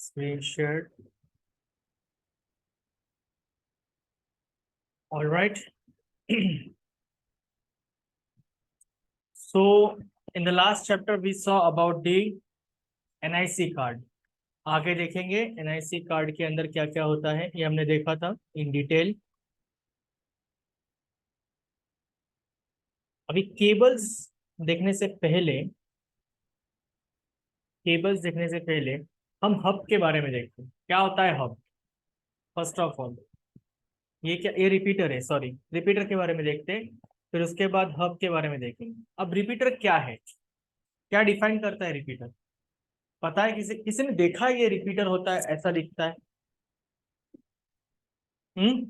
Screen shared. All right. So in the last chapter we saw about the NIC card. आगे देखेंगे NIC card के अंदर क्या क्या होता है, ये हमने देखा था इन डिटेल। अभी केबल्स देखने से पहले हम हब के बारे में देखते हैं। क्या होता है हब? फर्स्ट ऑफ ऑल ये रिपीटर है, सॉरी, रिपीटर के बारे में देखते हैं, फिर उसके बाद हब के बारे में देखेंगे। अब रिपीटर क्या है, क्या डिफाइन करता है रिपीटर? पता है? किसी किसी ने देखा है ये रिपीटर होता है, ऐसा दिखता है? हम्म।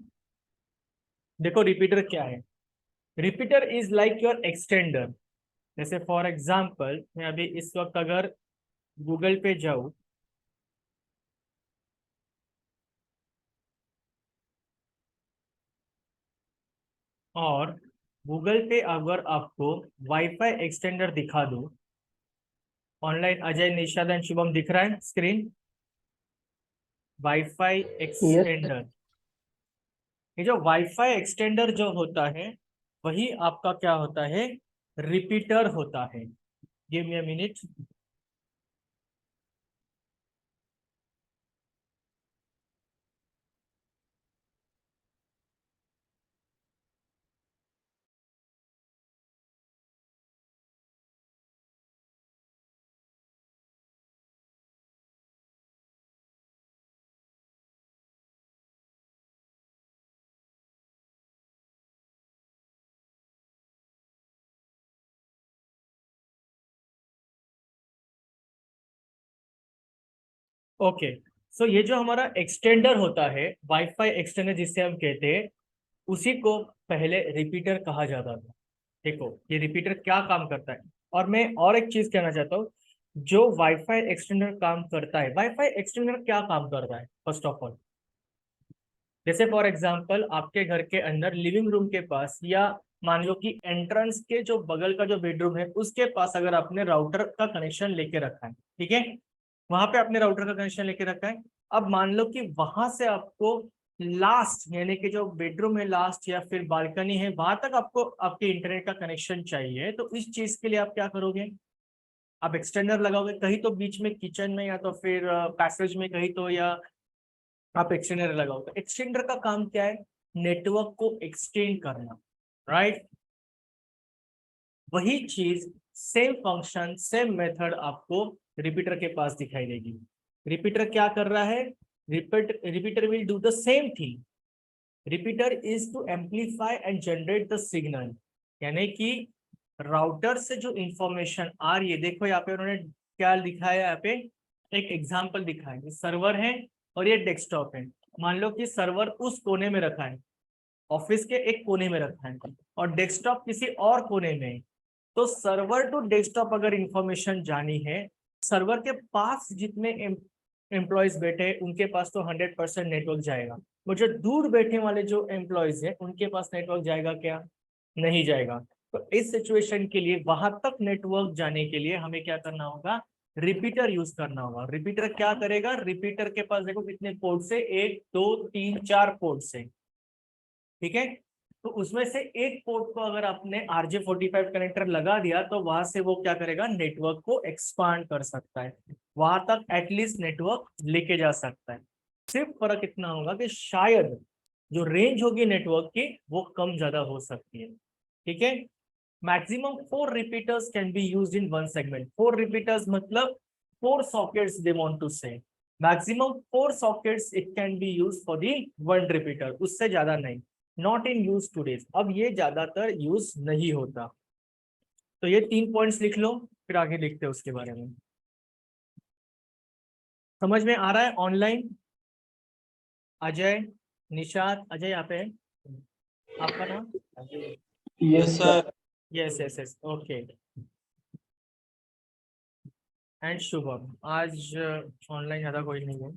देखो रिपीटर क्या है। Repeater is like your extender. जैसे फॉर एग्जाम्पल मैं अभी इस वक्त अगर गूगल पे जाऊं और गूगल पे अगर आपको वाईफाई एक्सटेंडर दिखा दूं, ऑनलाइन अजय निषाद एंड शुभम दिख रहा है स्क्रीन? वाईफाई यस एक्सटेंडर, ये जो वाईफाई एक्सटेंडर जो होता है वही आपका क्या होता है? रिपीटर होता है। Give me a minute. Okay, so ये जो हमारा एक्सटेंडर होता है, वाईफाई एक्सटेंडर जिसे हम कहते हैं, उसी को पहले रिपीटर कहा जाता था। देखो ये रिपीटर क्या काम करता है। और मैं और एक चीज कहना चाहता हूँ, जो वाईफाई एक्सटेंडर काम करता है, वाईफाई एक्सटेंडर क्या काम करता है फर्स्ट ऑफ ऑल? जैसे फॉर एग्जांपल आपके घर के अंदर लिविंग रूम के पास, या मान लो कि एंट्रेंस के जो बगल का जो बेडरूम है उसके पास अगर आपने राउटर का कनेक्शन लेके रखा है, ठीक है, वहां पे आपने राउटर का कनेक्शन लेके रखा है। अब मान लो कि वहां से आपको लास्ट, यानी कि जो बेडरूम है लास्ट या फिर बालकनी है, वहां तक आपको आपके इंटरनेट का कनेक्शन चाहिए, तो इस चीज के लिए आप क्या करोगे? आप एक्सटेंडर लगाओगे कहीं तो बीच में किचन में, या तो फिर पैसेज में कहीं तो, या आप एक्सटेंडर लगाओगे। एक्सटेंडर का काम क्या है? नेटवर्क को एक्सटेंड करना, राइट? वही चीज, सेम फंक्शन, सेम मेथड आपको रिपीटर के पास दिखाई देगी। रिपीटर क्या कर रहा है? Repeater will do the same thing. Repeater is to amplify and generate the signal, यानी कि राउटर से जो इंफॉर्मेशन आ रही है, देखो यहाँ पे उन्होंने क्या लिखा है, यहाँ पे एक एग्जांपल दिखा है, सर्वर है और ये डेस्कटॉप है। मान लो कि सर्वर उस कोने में रखा है, ऑफिस के एक कोने में रखा है, और डेस्कटॉप किसी और कोने में है। तो सर्वर टू डेस्कटॉप अगर इंफॉर्मेशन जानी है, सर्वर के पास जितने एम्प्लॉयज बैठे हैं उनके पास तो 100% नेटवर्क जाएगा। वो जो दूर बैठे वाले जो एम्प्लॉयज हैं उनके पास नेटवर्क जाएगा क्या? नहीं जाएगा। तो इस सिचुएशन के लिए, वहां तक नेटवर्क जाने के लिए हमें क्या करना होगा? रिपीटर यूज करना होगा। रिपीटर क्या करेगा? रिपीटर के पास देखो कितने पोर्ट से, 1 2 3 4 पोर्ट से, ठीक है। तो उसमें से एक पोर्ट को अगर आपने RJ45 कनेक्टर लगा दिया, तो वहां से वो क्या करेगा? नेटवर्क को एक्सपांड कर सकता है, वहां तक एटलीस्ट नेटवर्क लेके जा सकता है। सिर्फ फर्क इतना होगा कि शायद जो रेंज होगी नेटवर्क की वो कम ज्यादा हो सकती है, ठीक है। Maximum 4 repeaters can be use in one segment. 4 repeaters मतलब 4 सॉकेट्स दे वांट टू से। Maximum 4 sockets it can be use for the one repeater, उससे ज्यादा नहीं। नॉट इन यूज टूडेज, अब ये ज्यादातर यूज नहीं होता। तो ये 3 पॉइंट्स लिख लो, फिर आगे लिखते हैं उसके बारे में। समझ में आ रहा है? ऑनलाइन अजय, निशाद, अजय यहाँ पे है, आपका नाम? Yes sir. Yes yes yes, okay. And Shubham, आज ऑनलाइन ज्यादा कोई नहीं है।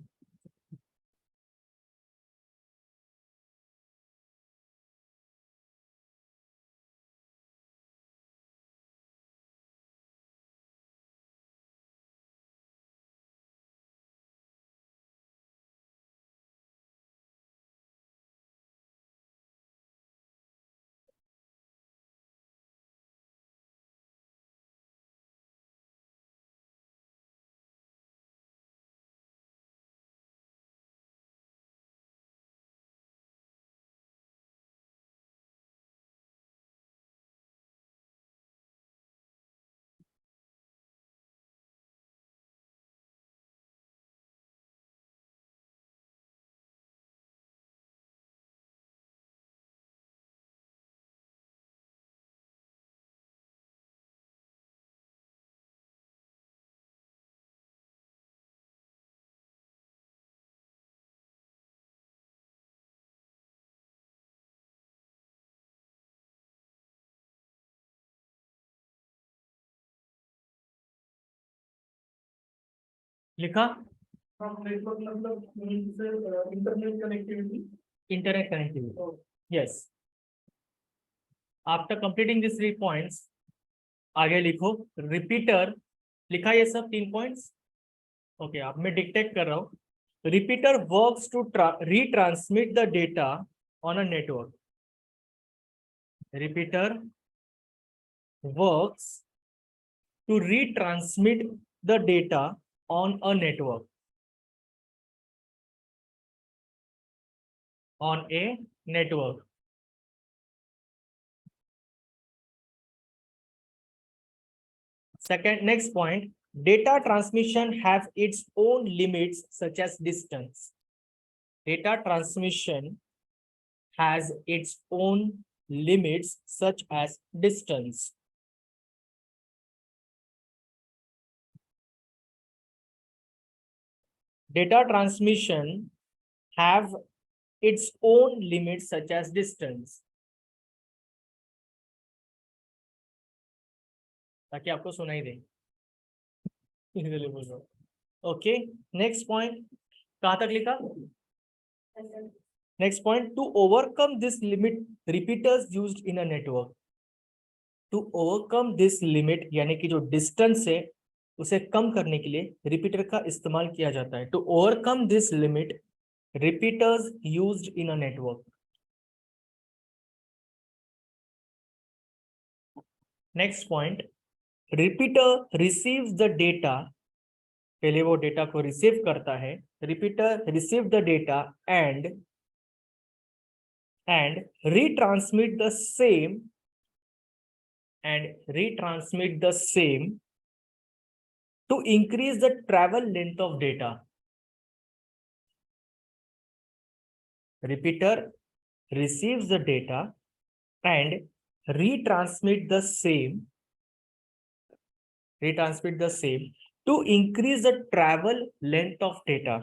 लिखा नेटवर्क मतलब internet connectivity. Internet connectivity. Yes. After completing this 3 points आगे लिखो रिपीटर. लिखा ये सब 3 पॉइंट्स. ओके, अब मैं डिक्टेट कर रहा हूँ. Repeater works to retransmit the data on a network. Repeater works to retransmit the data on a network. On a network. Second, next point, data transmission have its own limits such as distance. Data transmission has its own limits such as distance. Data transmission have its own limits such as distance. ताकि आपको सुनाई दे. Okay, next point कहाँ तक लिखा? Next point, to overcome this limit repeaters used in a network. To overcome this limit यानी कि जो distance है उसे कम करने के लिए रिपीटर का इस्तेमाल किया जाता है. To overcome this limit repeaters used in a network. Next point, repeater receives the data. पहले वो डेटा को रिसीव करता है. Repeater receive the data and retransmit the same to increase the travel length of data. Repeater receives the data and retransmit the same to increase the travel length of data.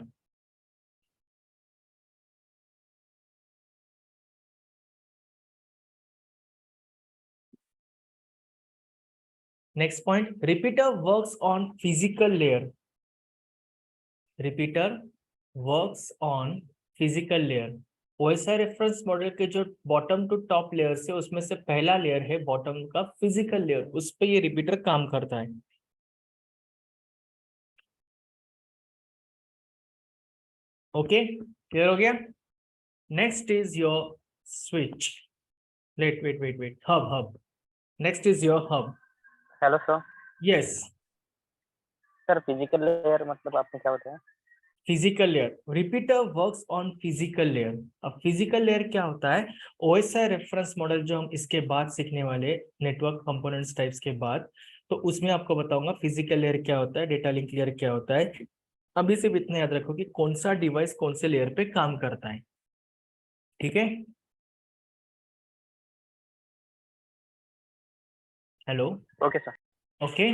Next point, repeater works on physical layer. Repeater works on physical layer. OSI reference model के जो bottom to top layer से उसमें से पहला layer है bottom का physical layer, उस पे ये रिपीटर काम करता है. ओके, क्लियर हो गया? Next is your switch. Wait hub. Next is your hub. Hello sir. Yes sir physical layer मतलब आपने क्या बताया? Physical layer. Repeater works on physical layer. अब फिजिकल लेयर क्या होता है? ओएसआई रेफरेंस मॉडल जो हम इसके बाद सीखने वाले नेटवर्क कंपोनेंट्स टाइप्स के बाद, तो उसमें आपको बताऊंगा फिजिकल लेयर क्या होता है, डेटा लिंक लेयर क्या होता है. अभी सिर्फ इतना याद रखो कि कौन सा डिवाइस कौन से लेयर पे काम करता है. ठीक है? हेलो. Okay sir. ओके,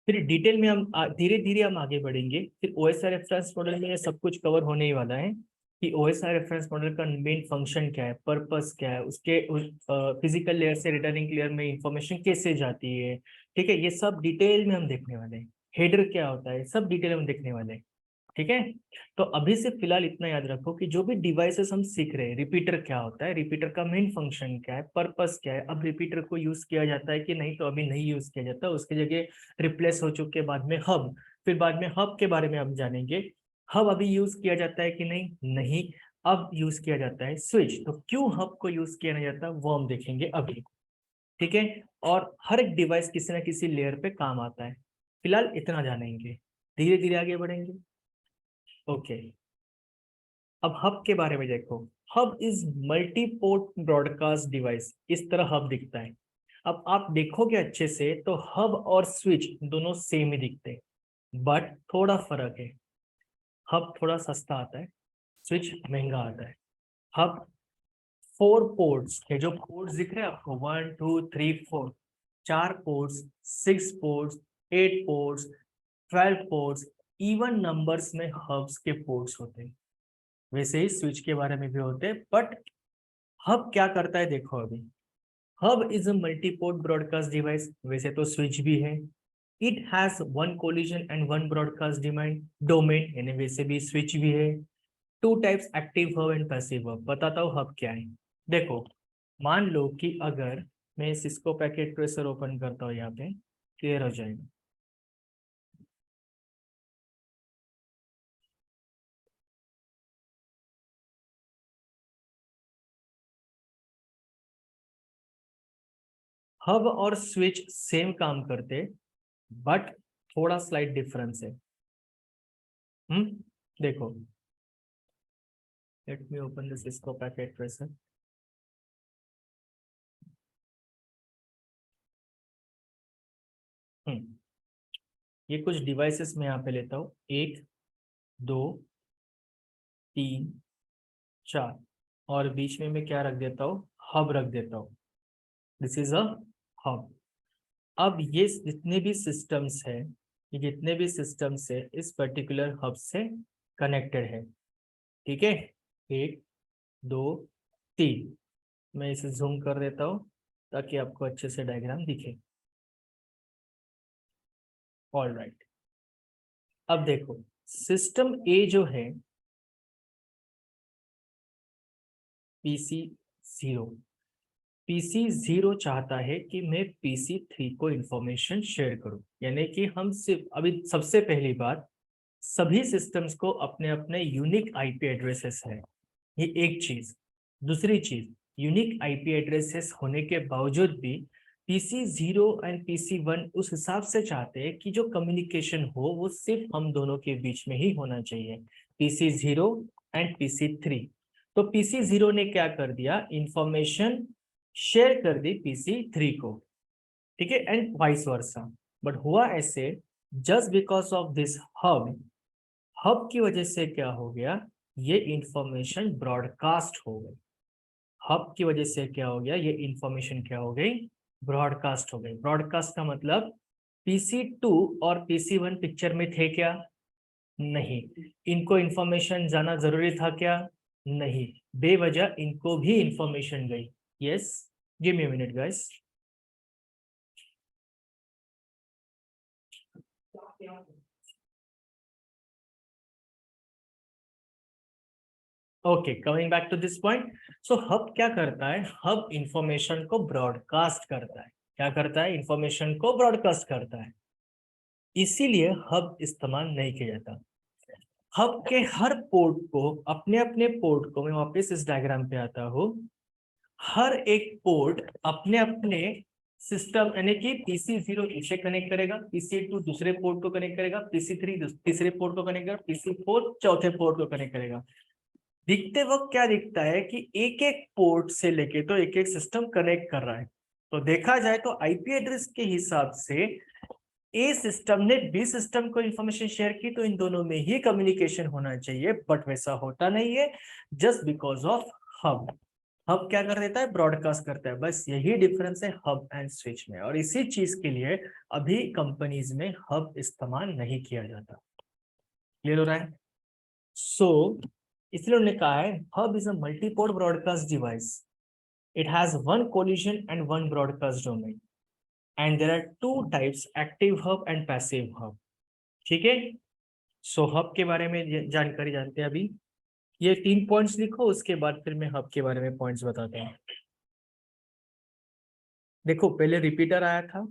फिर डिटेल में हम धीरे धीरे हम आगे बढ़ेंगे. फिर ओएसआई रेफरेंस मॉडल में सब कुछ कवर होने ही वाला है कि ओएसआई रेफरेंस मॉडल का मेन फंक्शन क्या है, पर्पस क्या है, उसके फिजिकल लेयर से डेटा लिंक लेयर में इंफॉर्मेशन कैसे जाती है. ठीक है, ये सब डिटेल में हम देखने वाले हैं. हेडर क्या होता है, सब डिटेल में देखने वाले हैं. ठीक है, तो अभी से फिलहाल इतना याद रखो कि जो भी डिवाइसेस हम सीख रहे हैं, रिपीटर क्या होता है, रिपीटर का मेन फंक्शन क्या है, पर्पस क्या है, अब रिपीटर को यूज किया जाता है कि नहीं, तो अभी नहीं यूज किया जाता, उसकी जगह रिप्लेस हो चुके बाद में हब. फिर बाद में हब के बारे में हम जानेंगे. हब अभी यूज किया जाता है कि नहीं, अब यूज किया जाता है स्विच. तो क्यों हब को यूज किया नहीं जाता वो हम देखेंगे अभी. ठीक है, और हर एक डिवाइस किसी ना किसी लेयर पे काम आता है. फिलहाल इतना जानेंगे, धीरे धीरे आगे बढ़ेंगे. ओके, अब हब के बारे में देखो. Hub is multi port broadcast device. इस तरह हब दिखता है. अब आप देखोगे अच्छे से तो हब और स्विच दोनों सेम ही दिखते हैं, बट थोड़ा फर्क है. हब थोड़ा सस्ता आता है, स्विच महंगा आता है. हब 4 पोर्ट्स है, जो पोर्ट्स दिख रहे हैं आपको 1 2 3 4, 4 ports, 6 ports, 8 ports, 12 ports, even numbers में हब्स के पोर्ट्स होते हैं. वैसे ही स्विच के बारे में भी होते हैं. बट हब क्या करता है देखो. अभी hub is a multiport broadcast device. वैसे तो स्विच भी है, it has one collision and one broadcast domain, यानी वैसे भी स्विच भी है। To types active hub and passive hub. बताता हूँ हब क्या है। देखो, मान लो कि अगर मैं सिस्को पैकेट ट्रेसर ओपन करता हूँ, यहाँ पे क्लियर हो जाएगा। हब और स्विच सेम काम करते, बट थोड़ा स्लाइट डिफरेंस है। देखो, let me open this Cisco packet tracer. ये कुछ डिवाइसेस में यहाँ पे लेता हूँ, 1 2 3 4, और बीच में मैं क्या रख देता हूँ, हब रख देता हूँ। This is a hub. अब ये जितने भी सिस्टम्स है, ये जितने भी सिस्टम्स है इस पर्टिकुलर हब से कनेक्टेड है। ठीक है, 1 2 3। मैं इसे जूम कर देता हूँ ताकि आपको अच्छे से डायग्राम दिखे। ऑल राइट, अब देखो, सिस्टम ए जो है PC0, PC0 चाहता है कि मैं PC3 को इंफॉर्मेशन शेयर करूं। यानी कि हम सिर्फ अभी सबसे पहली बात, सभी सिस्टम्स को अपने अपने यूनिक आईपी एड्रेसेस है, ये एक चीज। दूसरी चीज, यूनिक आईपी एड्रेसेस होने के बावजूद भी PC0 एंड PC1 उस हिसाब से चाहते हैं कि जो कम्युनिकेशन हो वो सिर्फ हम दोनों के बीच में ही होना चाहिए, PC0 एंड PC3। तो PC0 ने क्या कर दिया, इंफॉर्मेशन शेयर कर दी PC3 को। ठीक है, एंड वाइस वर्सा। बट हुआ ऐसे, just because of this hub की वजह से क्या हो गया, ये इंफॉर्मेशन ब्रॉडकास्ट हो गई। हब की वजह से क्या हो गया, ये इंफॉर्मेशन क्या हो गई, ब्रॉडकास्ट हो गई। ब्रॉडकास्ट का मतलब PC2 और PC1 पिक्चर में थे क्या, नहीं। इनको इंफॉर्मेशन जाना जरूरी था क्या, नहीं। बेवजह इनको भी इंफॉर्मेशन गई। Yes, give me a minute guys. Okay, coming back to this point. So hub क्या करता है, हब इंफॉर्मेशन को ब्रॉडकास्ट करता है। क्या करता है, इंफॉर्मेशन को ब्रॉडकास्ट करता है। इसीलिए हब इस्तेमाल नहीं किया जाता। हब के हर पोर्ट को, अपने अपने पोर्ट को, मैं वापस इस डायग्राम पे आता हूँ, हर एक पोर्ट अपने अपने सिस्टम, यानी कि PC0 इसे कनेक्ट करेगा, PC2 दूसरे पोर्ट को कनेक्ट करेगा, PC3 तीसरे पोर्ट को कनेक्ट करेगा, PC4 चौथे पोर्ट को कनेक्ट करेगा। दिखते वक्त क्या दिखता है कि एक एक पोर्ट से लेके तो एक एक सिस्टम कनेक्ट कर रहा है। तो देखा जाए तो आईपी एड्रेस के हिसाब से ए सिस्टम ने बी सिस्टम को इंफॉर्मेशन शेयर की, तो इन दोनों में ही कम्युनिकेशन होना चाहिए, बट वैसा होता नहीं है, just because of hub. Hub क्या कर देता है, ब्रॉडकास्ट करता है। बस यही डिफरेंस है हब एंड स्विच में, और इसी चीज के लिए अभी कंपनीज में हब इस्तेमाल नहीं किया जाता। क्लियर हो रहा है? सो इसलिए उन्होंने कहा है hub is a multiport broadcast device. It has one collision and one broadcast domain, and there are two types, active hub and passive hub. ठीक है, सो हब के बारे में जानकारी जानते हैं अभी। ये 3 पॉइंट्स लिखो, उसके बाद फिर मैं हब के बारे में पॉइंट्स बताता हूँ। देखो, पहले रिपीटर आया था,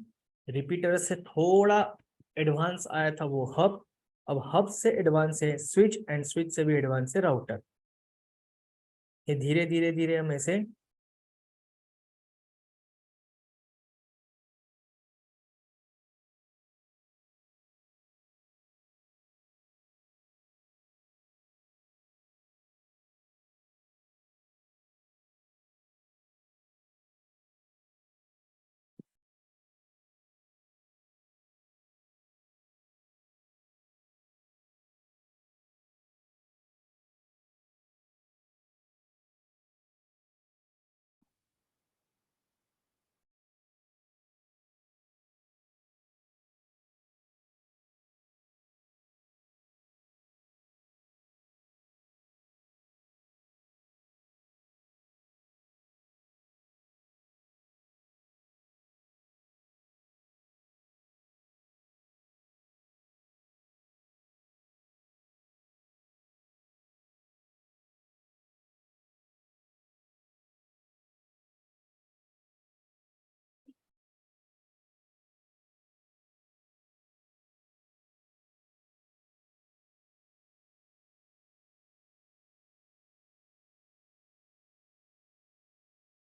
रिपीटर से थोड़ा एडवांस आया था वो हब। अब हब से एडवांस है स्विच, एंड स्विच से भी एडवांस है राउटर। ये धीरे धीरे धीरे हम ऐसे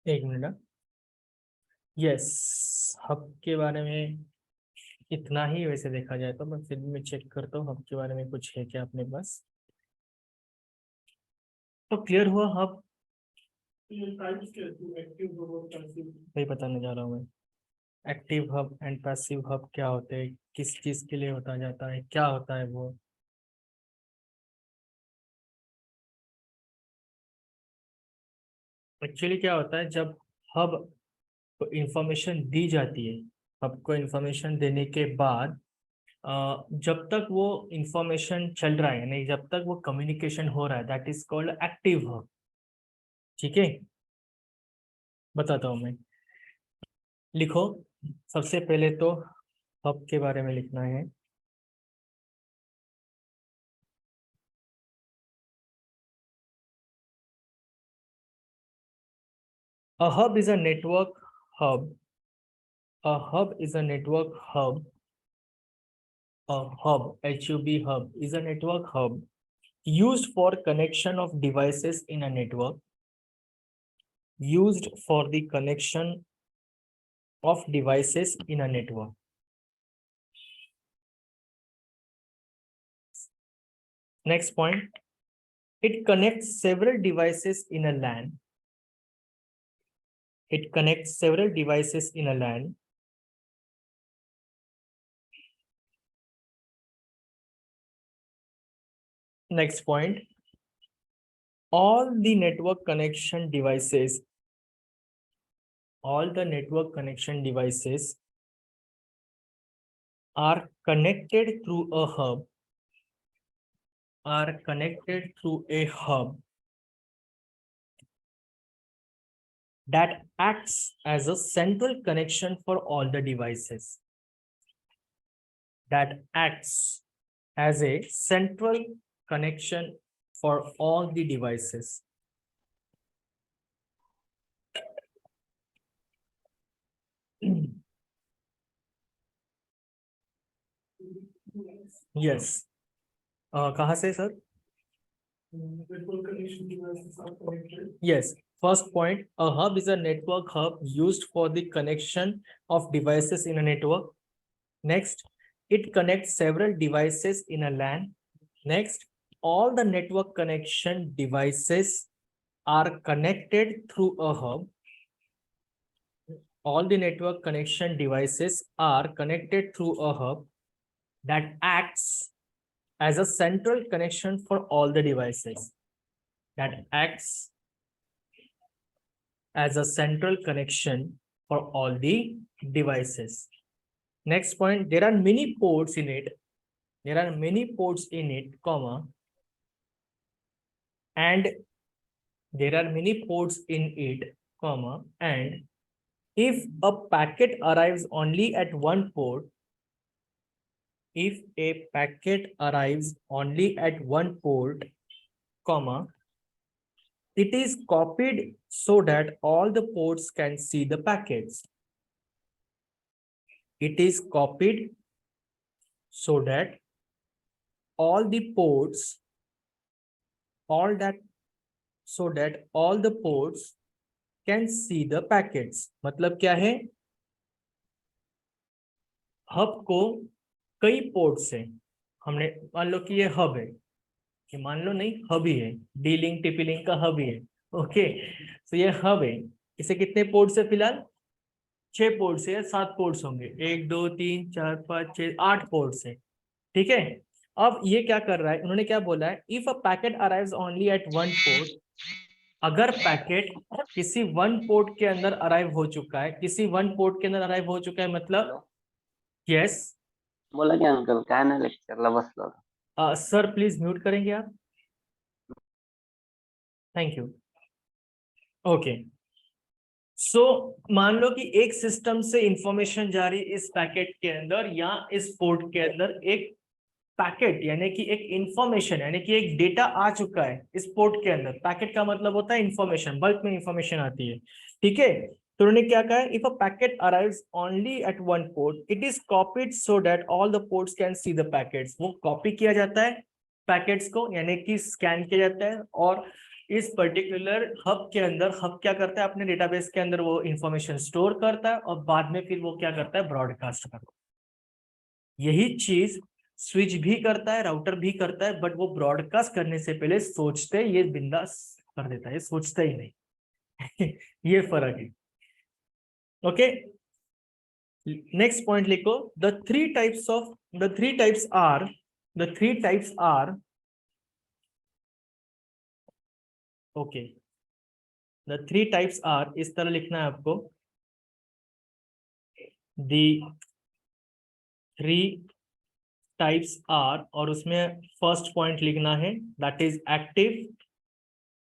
एक मिनट। यस, हब के बारे में इतना ही वैसे देखा जाए तो, मैं फिर भी मैं चेक करता हूँ हब के बारे में कुछ है क्या अपने पास। तो क्लियर हुआ हब? ये टाइप्स क्या है, एक्टिव और पैसिव? वही बताने जा रहा हूँ मैं। Active hub and passive hub क्या होते हैं, किस चीज के लिए होता जाता है, क्या होता है वो। एक्चुअली क्या होता है, जब हब को इंफॉर्मेशन दी जाती है, हब को इंफॉर्मेशन देने के बाद जब तक वो इंफॉर्मेशन चल रहा है, यानी जब तक वो कम्युनिकेशन हो रहा है, that is called active hub. ठीक है, बताता हूँ मैं। लिखो, सबसे पहले तो हब के बारे में लिखना है। A hub is a network hub. A hub is a network hub. A hub, HUB hub, is a network hub used for connection of devices in a network. Used for the connection of devices in a network. Next point, it connects several devices in a LAN. It connects several devices in a LAN. Next point, all the network connection devices are connected through a hub, that acts as a central connection for all the devices. That acts as a central connection for all the devices. Yes. कहाँ से sir? Network connection devices are connected. Yes. First point, a hub is a network hub used for the connection of devices in a network. Next, it connects several devices in a LAN. Next, all the network connection devices are connected through a hub. All the network connection devices are connected through a hub that acts as a central connection for all the devices. That acts as a central connection for all the devices. Next point, there are many ports in it. There are many ports in it, comma, and there are many ports in it, comma, and if a packet arrives only at one port, if a packet arrives only at one port, comma, it is copied so that all the ports can see the packets. It is copied so that all the ports, all the ports can see the packets. मतलब क्या है? Hub को कई port से हमने, मान लो कि ये हब है, कि मान लो नहीं, हब ही है, डी लिंक टीपी लिंक का हब ही है। ओके, तो ये हब है, इसे कितने पोर्ट से फिलहाल 6 पोर्ट से या 7 पोर्ट्स होंगे, 1 2 3 4 5 6 8 पोर्ट से। ठीक है, अब ये क्या कर रहा है, उन्होंने क्या बोला है, if a packet arrives only at one port, अगर पैकेट किसी वन पोर्ट के अंदर अराइव हो चुका है, किसी वन पोर्ट के अंदर अराइव हो चुका है, मतलब यस। बोला की अंकल काय नाही लेक्चरला बसलो होतो. सर प्लीज म्यूट करेंगे आप, थैंक यू। ओके, सो मान लो कि एक सिस्टम से इंफॉर्मेशन जा रही इस पैकेट के अंदर या इस पोर्ट के अंदर, एक पैकेट यानी कि एक इंफॉर्मेशन यानी कि एक डेटा आ चुका है इस पोर्ट के अंदर। पैकेट का मतलब होता है इंफॉर्मेशन, बल्क में इंफॉर्मेशन आती है। ठीक है, तो उन्होंने क्या कहा है, if a packet arrives only at one port, it is copied so that all the ports can see the packets. वो कॉपी किया जाता है पैकेट्स को, यानी कि स्कैन किया जाता है, और इस पर्टिकुलर हब के अंदर, हब क्या करता है अपने डेटाबेस के अंदर, वो इंफॉर्मेशन स्टोर करता है और बाद में फिर वो क्या करता है, ब्रॉडकास्ट करता है। यही चीज स्विच भी करता है, राउटर भी करता है, बट वो ब्रॉडकास्ट करने से पहले सोचते, ये बिंदास कर देता है, सोचता ही नहीं। ये फर्क है। ओके, नेक्स्ट पॉइंट लिखो, the three types are okay, the three types are, इस तरह लिखना है आपको, द थ्री टाइप्स आर, और उसमें फर्स्ट पॉइंट लिखना है that is active,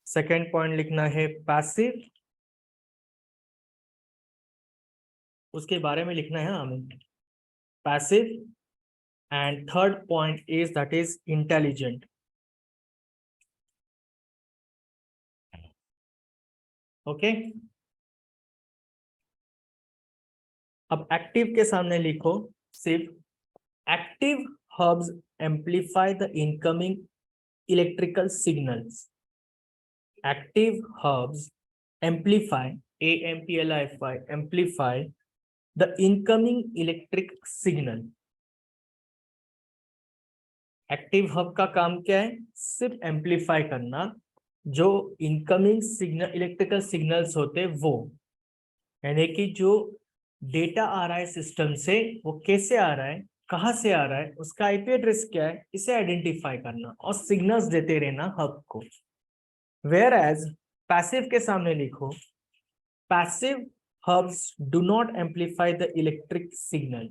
second point लिखना है पैसिव, उसके बारे में लिखना है हमें passive, and third point is that is intelligent. Okay, अब एक्टिव के सामने लिखो सिर्फ active hubs amplify the incoming electrical signals. Active hubs amplify, AMPLIFY, amplify the incoming electric signal. Active hub का काम क्या है, सिर्फ एम्पलीफाई करना जो इनकमिंग सिग्नल, इलेक्ट्रिकल सिग्नल्स होते हैं वो, यानी कि जो डेटा आ रहा है सिस्टम से, वो कैसे आ रहा है, कहाँ से आ रहा है, उसका IP एड्रेस क्या है, इसे आइडेंटिफाई करना और सिग्नल्स देते रहना हब को। वेयर एज पैसिव के सामने लिखो, passive hubs do not amplify the electric signal.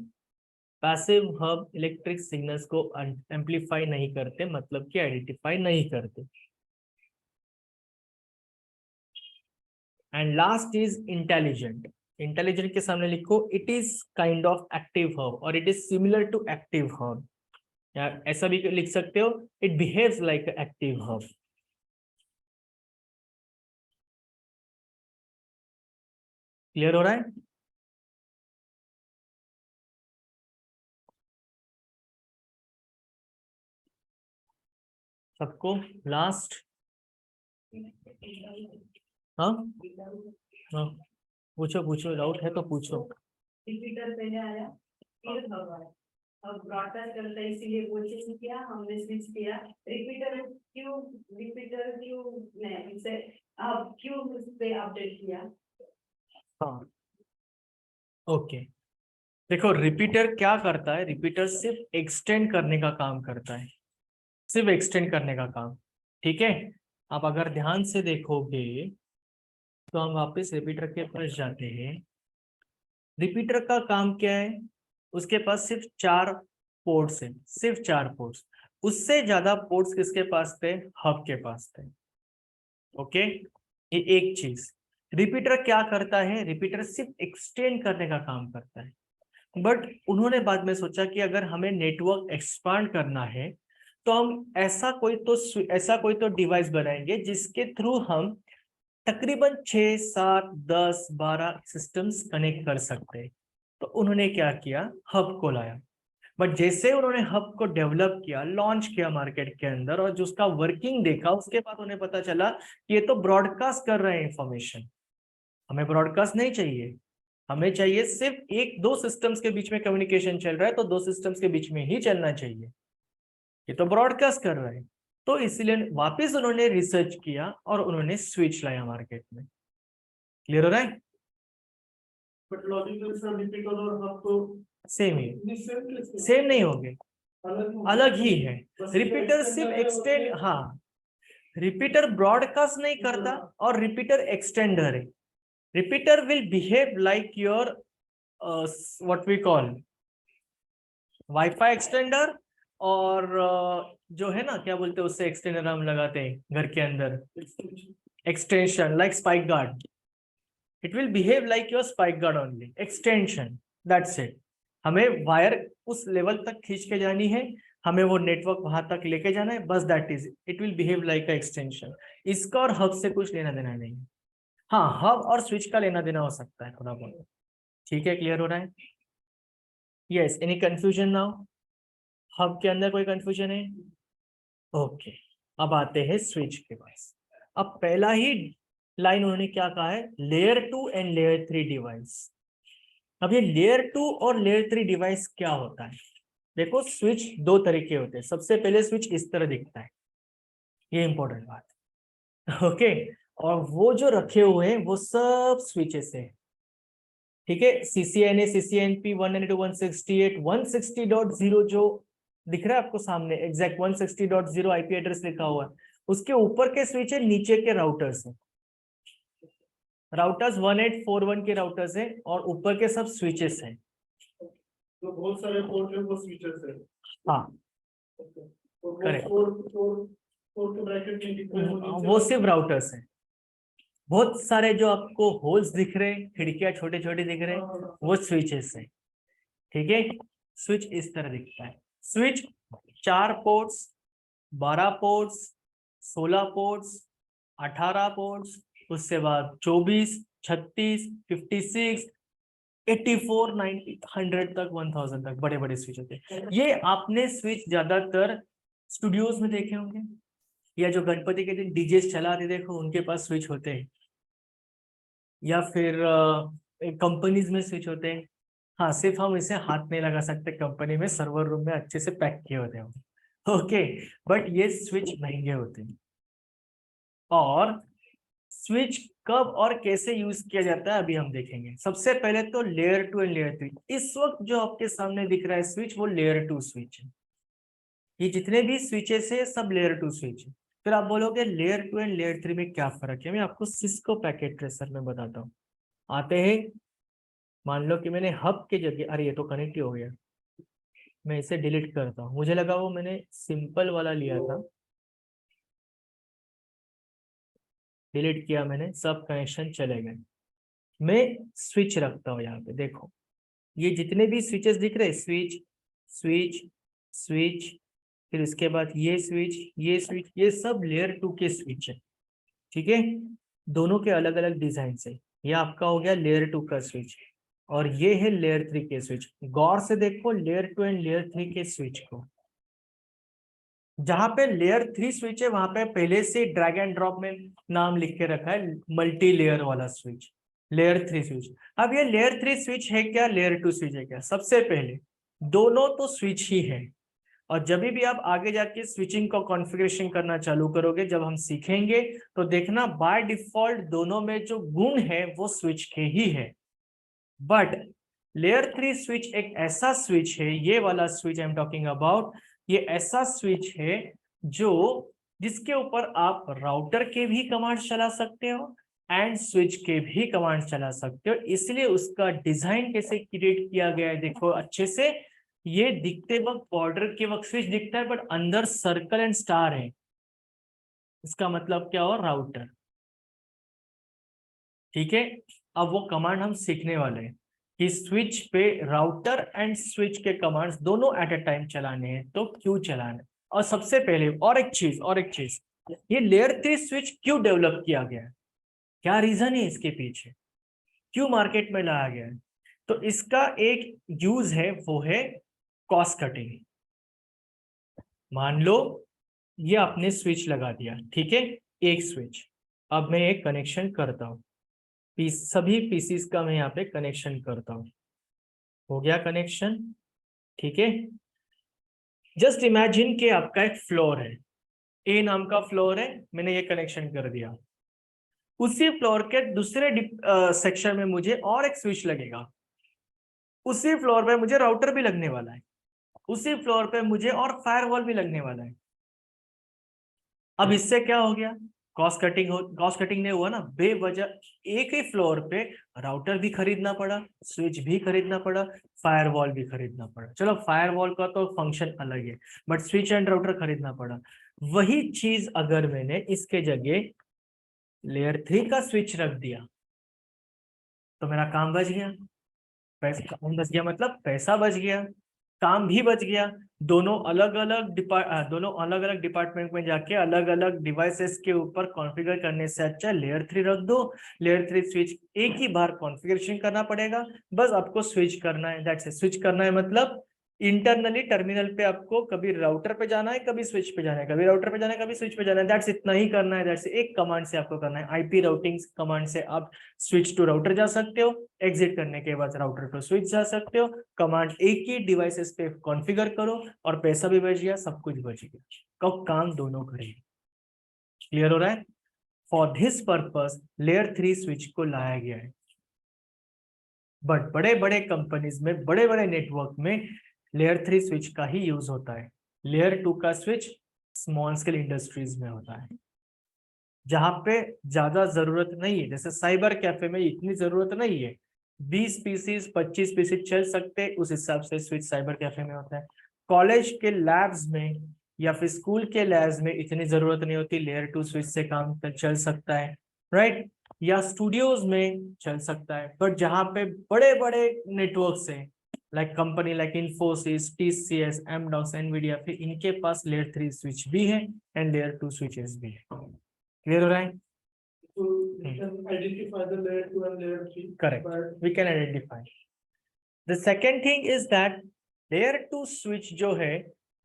Passive hub electric signals को एम्पलीफाई नहीं करते, मतलब कि आइडेंटिफाई नहीं करते। And last is intelligent. Intelligent के सामने लिखो, it is kind of active hub और it is similar to active hub, या ऐसा भी लिख सकते हो, it behaves like active hub. Clear हो रहा है? सबको लास्ट? हाँ हाँ, पूछो पूछो, डाउट है तो पूछो। रिपीटर पहले आया, फिर हब आया। अब ब्रॉडकास्ट करता है, इसीलिए वो चेंज किया, हमने स्विच किया। रिपीटर क्यों नहीं इसे अब क्यों उस पे अपडेट किया? हाँ ओके, देखो रिपीटर क्या करता है, रिपीटर सिर्फ एक्सटेंड करने का काम करता है, सिर्फ एक्सटेंड करने का काम। ठीक है, आप अगर ध्यान से देखोगे तो हम वापस रिपीटर के पास जाते हैं। रिपीटर का काम क्या है, उसके पास सिर्फ 4 पोर्ट्स हैं, सिर्फ 4 पोर्ट्स। उससे ज्यादा पोर्ट्स किसके पास थे, हब के पास थे। ओके, ये एक चीज। रिपीटर क्या करता है, रिपीटर सिर्फ एक्सटेंड करने का काम करता है, बट उन्होंने बाद में सोचा कि अगर हमें नेटवर्क एक्सपांड करना है तो हम ऐसा कोई तो डिवाइस बनाएंगे जिसके थ्रू हम तकरीबन 6, 7, 10, 12 सिस्टम्स कनेक्ट कर सकते हैं। तो उन्होंने क्या किया, हब को लाया। बट जैसे उन्होंने हब को डेवलप किया, लॉन्च किया मार्केट के अंदर, और जो उसका वर्किंग देखा, उसके बाद उन्हें पता चला कि ये तो ब्रॉडकास्ट कर रहे हैं इंफॉर्मेशन, हमें ब्रॉडकास्ट नहीं चाहिए, हमें चाहिए सिर्फ 1-2 सिस्टम्स के बीच में कम्युनिकेशन चल रहा है तो 2 सिस्टम्स के बीच में ही चलना चाहिए, ये तो ब्रॉडकास्ट कर रहे हैं। तो इसलिए वापस उन्होंने रिसर्च किया और उन्होंने स्विच लाया मार्केट में। क्लियर हो रहा है? बट लॉजिकल सर रिपीटर और हब तो सेम ही, सेम सेम नहीं होंगे, अलग ही है। बस रिपीटर सिर्फ एक्सटेंड, हाँ, रिपीटर ब्रॉडकास्ट नहीं करता और रिपीटर एक्सटेंडर है। Repeater will behave like your what we call wifi extender, और जो है ना, क्या बोलते हैं उससे, एक्सटेंडर हम लगाते हैं घर के अंदर, extension like spike guard. It will behave like your spike guard only, extension, that's it. हमें वायर उस लेवल तक खींच के जानी है, हमें वो नेटवर्क वहां तक लेके जाना है, बस that is it will behave like a extension. इसका और हब से कुछ लेना देना नहीं है। हाँ, हब और स्विच का लेना देना हो सकता है थोड़ा बहुत। ठीक है, क्लियर हो रहा है? Yes, any confusion now? Hub के अंदर कोई कंफ्यूजन है? ओके, अब आते हैं स्विच के पास। अब पहला ही लाइन उन्होंने क्या कहा है, लेयर 2 एंड लेयर 3 डिवाइस। अब ये लेयर 2 और लेयर 3 डिवाइस क्या होता है? देखो स्विच दो तरीके होते हैं। सबसे पहले स्विच इस तरह दिखता है, ये इंपॉर्टेंट बात है, ओके। और वो जो रखे हुए हैं वो सब स्विचेस है, ठीक है। CCNA, CCNP 192, 168, 160.0 जो दिख रहा है आपको सामने, एग्जैक्ट 160.0 आईपी एड्रेस लिखा हुआ है, उसके ऊपर के स्विच है, नीचे के राउटर्स है। राउटर्स 1841 के राउटर्स है और ऊपर के सब स्विचेस हैं। तो बहुत सारे पोर्ट है वो स्विचेस है। हाँ तो वो Correct. फोर के ब्रैकेट में दिख रहे हैं वो सिर्फ राउटर्स हैं। बहुत सारे जो आपको होल्स दिख रहे हैं, खिड़कियां छोटे छोटे दिख रहे हैं, वो स्विचेस हैं, ठीक है। स्विच इस तरह दिखता है। Switch 4 ports, 12 ports, 16 ports, 18 ports, उससे बाद 24, 36, 56, 84, 90, 100 तक, 1000 तक बड़े बड़े स्विच होते हैं। ये आपने स्विच ज्यादातर स्टूडियोज में देखे होंगे, या जो गणपति के दिन डीजे चलाते देखो उनके पास स्विच होते हैं, या फिर कंपनीज में स्विच होते हैं। हाँ, सिर्फ हम इसे हाथ नहीं लगा सकते, कंपनी में सर्वर रूम में अच्छे से पैक किए होते हैं, ओके। बट ये स्विच महंगे होते हैं। और स्विच कब और कैसे यूज किया जाता है अभी हम देखेंगे। सबसे पहले तो लेयर 2 एंड लेयर 3। इस वक्त जो आपके सामने दिख रहा है स्विच, वो लेयर 2 स्विच है। ये जितने भी स्विचेस है सब लेयर 2 स्विच है। फिर आप बोलोगे लेयर 2 एंड लेयर 3 में क्या फर्क है? मैं आपको सिस्को पैकेट ट्रेसर में बताता हूँ। आते हैं, मान लो कि मैंने हब के जगह, अरे ये तो कनेक्ट ही हो गया, मैं इसे डिलीट करता हूँ। मुझे लगा वो मैंने सिंपल वाला लिया था, डिलीट किया मैंने, सब कनेक्शन चले गए। मैं स्विच रखता हूँ यहाँ पे, देखो ये जितने भी स्विचेस दिख रहे हैं, स्विच स्विच स्विच, फिर उसके बाद ये स्विच, ये स्विच, ये सब लेयर 2 के स्विच है, ठीक है। दोनों के अलग अलग डिजाइन है। ये आपका हो गया लेयर 2 का स्विच, और ये है लेयर 3 के स्विच। गौर से देखो लेयर 2 एंड लेयर 3 के स्विच को। जहां पे लेयर 3 स्विच है वहां पे पहले से ड्रैग एंड ड्रॉप में नाम लिख के रखा है मल्टी लेयर वाला स्विच, लेयर 3 स्विच। अब ये लेयर 3 स्विच है क्या, लेयर 2 स्विच है क्या? सबसे पहले दोनों तो स्विच ही है। और जब भी आप आगे जाके स्विचिंग को कॉन्फ़िगरेशन करना चालू करोगे, जब हम सीखेंगे, तो देखना बाय डिफॉल्ट दोनों में जो गुण है वो स्विच के ही है। बट लेयर 3 स्विच एक ऐसा स्विच है, ये वाला switch I am talking about, ये ऐसा स्विच है जो जिसके ऊपर आप राउटर के भी कमांड चला सकते हो एंड स्विच के भी कमांड चला सकते हो। इसलिए उसका डिजाइन कैसे क्रिएट किया गया है देखो अच्छे से। ये दिखते वक्त बॉर्डर के वक्त स्विच दिखता है, बट अंदर सर्कल एंड स्टार है। इसका मतलब क्या हो, राउटर, ठीक है। अब वो कमांड हम सीखने वाले हैं कि स्विच पे राउटर एंड स्विच के कमांड्स दोनों एट अ टाइम चलाने हैं, तो क्यों चलाने। और सबसे पहले और एक चीज, ये लेयर 3 स्विच क्यों डेवलप किया गया है, क्या रीजन है इसके पीछे, क्यों मार्केट में लाया गया है? तो इसका एक यूज है, वो है कॉस्ट कटिंग। मान लो ये आपने स्विच लगा दिया, ठीक है, एक स्विच। अब मैं एक कनेक्शन करता हूँ, सभी पीसीस का मैं यहाँ पे कनेक्शन करता हूँ। हो गया कनेक्शन, ठीक है। जस्ट इमेजिन कि आपका एक फ्लोर है, ए नाम का फ्लोर है, मैंने ये कनेक्शन कर दिया। उसी फ्लोर के दूसरे सेक्शन में मुझे और एक स्विच लगेगा, उसी फ्लोर पे मुझे राउटर भी लगने वाला है, उसी फ्लोर पे मुझे और फायरवॉल भी लगने वाला है। अब इससे क्या हो गया, कॉस्ट कटिंग नहीं हुआ ना, बेवजह एक ही फ्लोर पे राउटर भी खरीदना पड़ा, स्विच भी खरीदना पड़ा, फायरवॉल भी खरीदना पड़ा। चलो फायरवॉल का तो फंक्शन अलग है, बट स्विच एंड राउटर खरीदना पड़ा। वही चीज अगर मैंने इसके जगह लेयर 3 का स्विच रख दिया, तो मेरा काम बच गया। काम बच गया मतलब पैसा बच गया, काम भी बच गया। दोनों अलग अलग डिपार्टमेंट में जाके अलग अलग डिवाइसेस के ऊपर कॉन्फ़िगर करने से अच्छा लेयर 3 रख दो। लेयर 3 स्विच एक ही बार कॉन्फ़िगरेशन करना पड़ेगा, बस आपको स्विच करना है, दैट्स इट। स्विच करना है मतलब इंटरनली टर्मिनल पे आपको कभी राउटर पे जाना है, कभी स्विच पे जाना है, कभी राउटर पे जाना है, कभी स्विच पे जाना है, दैट्स इतना ही करना है। दैट्स एक कमांड से आपको करना है। आईपी राउटिंग कमांड से आप स्विच टू राउटर जा सकते हो, एग्जिट करने के बाद राउटर टू स्विच जा सकते हो। कमांड एक ही डिवाइसेस पे कॉन्फ़िगर करो और पैसा भी बच गया, सब कुछ बच गया, कब काम दोनों करेंगे। क्लियर हो रहा है? For this purpose layer 3 switch को लाया गया है। बट बड़े बड़े कंपनीज में, बड़े बड़े नेटवर्क में लेयर 3 स्विच का ही यूज होता है। लेयर 2 का स्विच स्मॉल स्केल इंडस्ट्रीज में होता है, जहां पे ज्यादा जरूरत नहीं है। जैसे साइबर कैफे में इतनी जरूरत नहीं है, 20 पीसीस 25 पीसीस चल सकते, उस हिसाब से स्विच साइबर कैफे में होता है। कॉलेज के लैब्स में या फिर स्कूल के लैब्स में इतनी जरूरत नहीं होती, लेयर 2 स्विच से काम चल सकता है, राइट? या स्टूडियोज में चल सकता है। बट जहां पे बड़े बड़े नेटवर्क्स हैं, like company like Infosys, TCS, Amdocs, Nvidia, फिर इनके पास लेयर 3 स्विच भी है एंड लेयर 2 स्विचेस भी है। क्लियर हो रहा है? So you can identify the layer 2 and layer 3. Correct. But We can identify. The second thing is that layer 2 switch जो है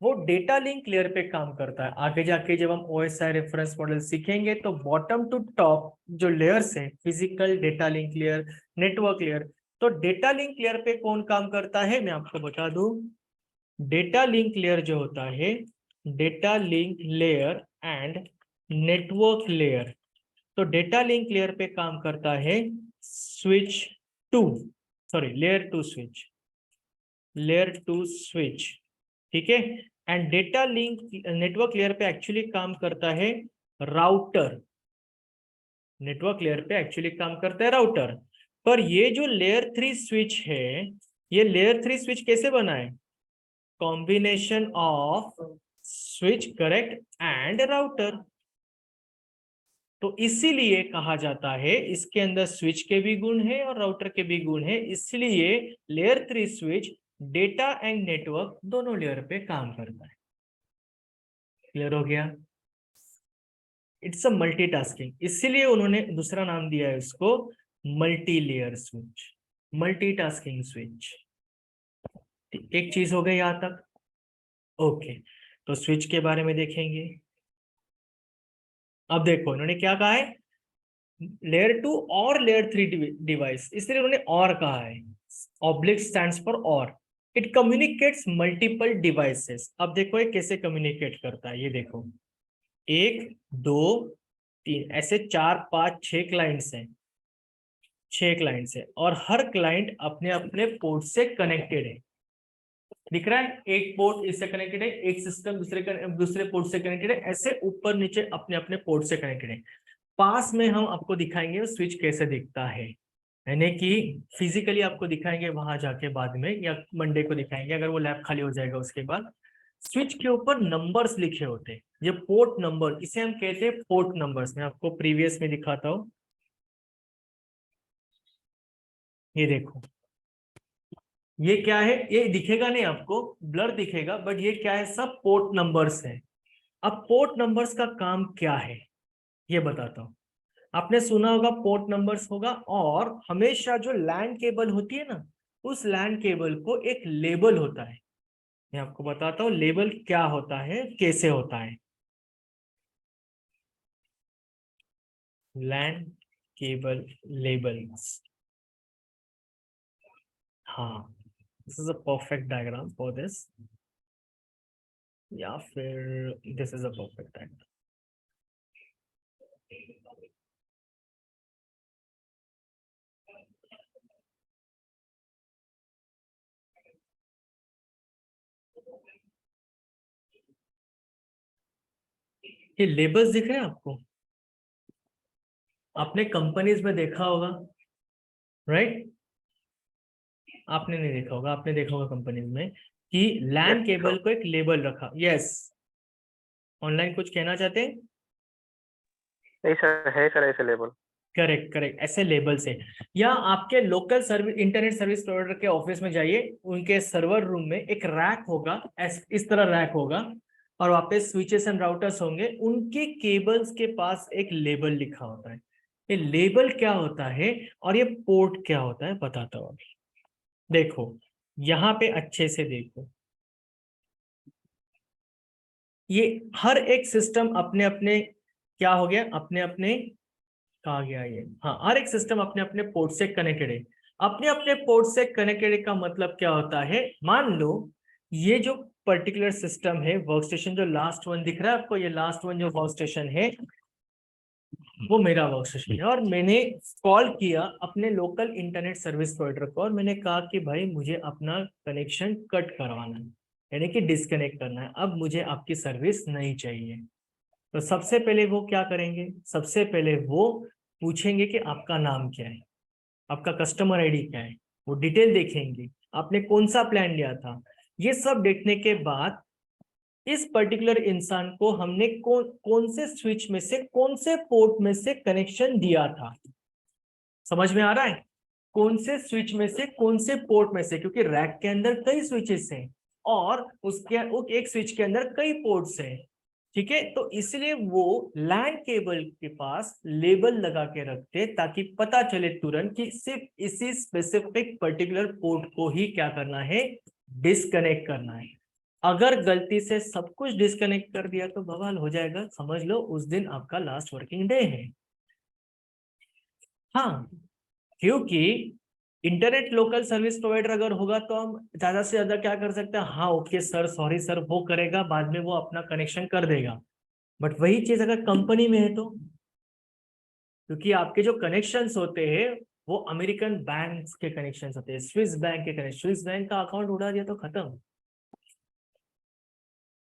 वो डेटा लिंक लेयर पे काम करता है। आगे जाके जब हम OSI रेफरेंस मॉडल सीखेंगे तो बॉटम टू टॉप जो लेयर्स है, physical data link layer, network layer, तो डेटा लिंक लेयर पे कौन काम करता है मैं आपको बता दूं। डेटा लिंक लेयर जो होता है, data link layer and network layer, तो डेटा लिंक लेयर पे काम करता है switch 2, sorry layer 2 switch, layer 2 switch, ठीक है। And data link network layer पे एक्चुअली काम करता है राउटर, नेटवर्क लेयर पे एक्चुअली काम करता है राउटर। पर ये जो लेयर 3 स्विच है, ये लेयर 3 स्विच कैसे बना है? Combination off switch, correct, and router. तो इसीलिए कहा जाता है इसके अंदर स्विच के भी गुण है और राउटर के भी गुण है, इसलिए layer 3 switch data and network दोनों लेयर पे काम करता है। क्लियर हो गया? इट्स अ मल्टीटास्किंग, इसीलिए उन्होंने दूसरा नाम दिया है इसको multi layer switch, multitasking switch. एक चीज हो गई यहां तक, ओके। तो स्विच के बारे में देखेंगे। अब देखो इन्होंने क्या कहा है, लेयर 2 और लेयर 3 डिवाइस, इसलिए उन्होंने और कहा है। ऑब्लिक स्टैंड्स फॉर और, इट कम्युनिकेट्स मल्टीपल डिवाइसेस। अब देखो ये कैसे कम्युनिकेट करता है, ये देखो 1 2 3 ऐसे 4 5 6 क्लाइंट्स हैं, 6 क्लाइंट्स है और हर क्लाइंट अपने अपने पोर्ट से कनेक्टेड है। दिख रहा है, एक पोर्ट इससे कनेक्टेड है, एक सिस्टम दूसरे पोर्ट से कनेक्टेड है, ऐसे ऊपर नीचे अपने अपने पोर्ट से कनेक्टेड है। पास में हम आपको दिखाएंगे स्विच कैसे दिखता है, यानी कि फिजिकली आपको दिखाएंगे वहां जाके बाद में, या मंडे को दिखाएंगे अगर वो लैब खाली हो जाएगा उसके बाद। स्विच के ऊपर नंबर्स लिखे होते हैं, ये पोर्ट नंबर, इसे हम कहते हैं पोर्ट नंबर्स। मैं आपको प्रीवियस में दिखाता हूँ, ये देखो ये क्या है, ये दिखेगा नहीं आपको, ब्लर दिखेगा, बट ये क्या है, सब पोर्ट नंबर्स है। अब पोर्ट नंबर्स का काम क्या है ये बताता हूँ। आपने सुना होगा पोर्ट नंबर्स होगा, और हमेशा जो लैन केबल होती है ना, उस लैन केबल को एक लेबल होता है। मैं आपको बताता हूँ लेबल क्या होता है, कैसे होता है। लैन केबल लेबल्स, हाँ, this is a perfect diagram for this, या फिर this is a perfect diagram. ये लेबल्स दिख रहे हैं आपको, आपने कंपनीज में देखा होगा, राइट? आपने नहीं देखा होगा, आपने देखा होगा कंपनीज में कि लैन केबल को एक लेबल रखा। यस, ऑनलाइन कुछ कहना चाहते हैं? नहीं सर, है सर ऐसे लेबल। करेक्ट करेक्ट, ऐसे लेबल से। या आपके local service internet service provider के ऑफिस में जाइए, उनके सर्वर रूम में एक रैक होगा, इस तरह रैक होगा, और वहाँ पे स्विचेस एंड राउटर्स होंगे, उनके केबल्स के पास एक लेबल लिखा होता है। ये लेबल क्या होता है और ये पोर्ट क्या होता है बताता हूँ अभी। देखो यहाँ पे अच्छे से देखो, ये हर एक सिस्टम अपने अपने क्या हो गया, अपने अपने कहा गया ये, हाँ, हर एक सिस्टम अपने अपने पोर्ट से कनेक्टेड है। अपने अपने पोर्ट से कनेक्टेड का मतलब क्या होता है, मान लो ये जो पर्टिकुलर सिस्टम है, वर्क स्टेशन जो लास्ट वन दिख रहा है आपको, ये लास्ट वन जो वर्क स्टेशन है वो मेरा वर्क स्टेशन है, और मैंने कॉल किया अपने लोकल इंटरनेट सर्विस प्रोवाइडर को और मैंने कहा कि भाई मुझे अपना कनेक्शन कट करवाना है, यानी कि डिस्कनेक्ट करना है, अब मुझे आपकी सर्विस नहीं चाहिए। तो सबसे पहले वो क्या करेंगे, सबसे पहले वो पूछेंगे कि आपका नाम क्या है, आपका कस्टमर आईडी क्या है, वो डिटेल देखेंगे, आपने कौन सा प्लान लिया था। ये सब देखने के बाद इस पर्टिकुलर इंसान को हमने कौन से स्विच में से, कौन से पोर्ट में से कनेक्शन दिया था, समझ में आ रहा है, कौन से स्विच में से, कौन से पोर्ट में से, क्योंकि रैक के अंदर कई स्विचेस हैं और उसके एक स्विच के अंदर कई पोर्ट्स हैं, ठीक है। तो इसलिए वो लैन केबल के पास लेबल लगा के रखते ताकि पता चले तुरंत कि सिर्फ इसी स्पेसिफिक पर्टिकुलर पोर्ट को ही क्या करना है, डिस्कनेक्ट करना है। अगर गलती से सब कुछ डिस्कनेक्ट कर दिया तो बवाल हो जाएगा, समझ लो उस दिन आपका लास्ट वर्किंग डे है। हाँ, क्योंकि इंटरनेट लोकल सर्विस प्रोवाइडर अगर होगा तो हम ज्यादा से ज्यादा क्या कर सकते हैं, हाँ ओके सर, सॉरी सर, वो करेगा, बाद में वो अपना कनेक्शन कर देगा। बट वही चीज अगर कंपनी में है तो, क्योंकि आपके जो कनेक्शंस होते हैं वो अमेरिकन बैंक्स के कनेक्शंस होते हैं, स्विस बैंक के कनेक्शन, स्विस बैंक का अकाउंट उड़ा दिया तो खत्म,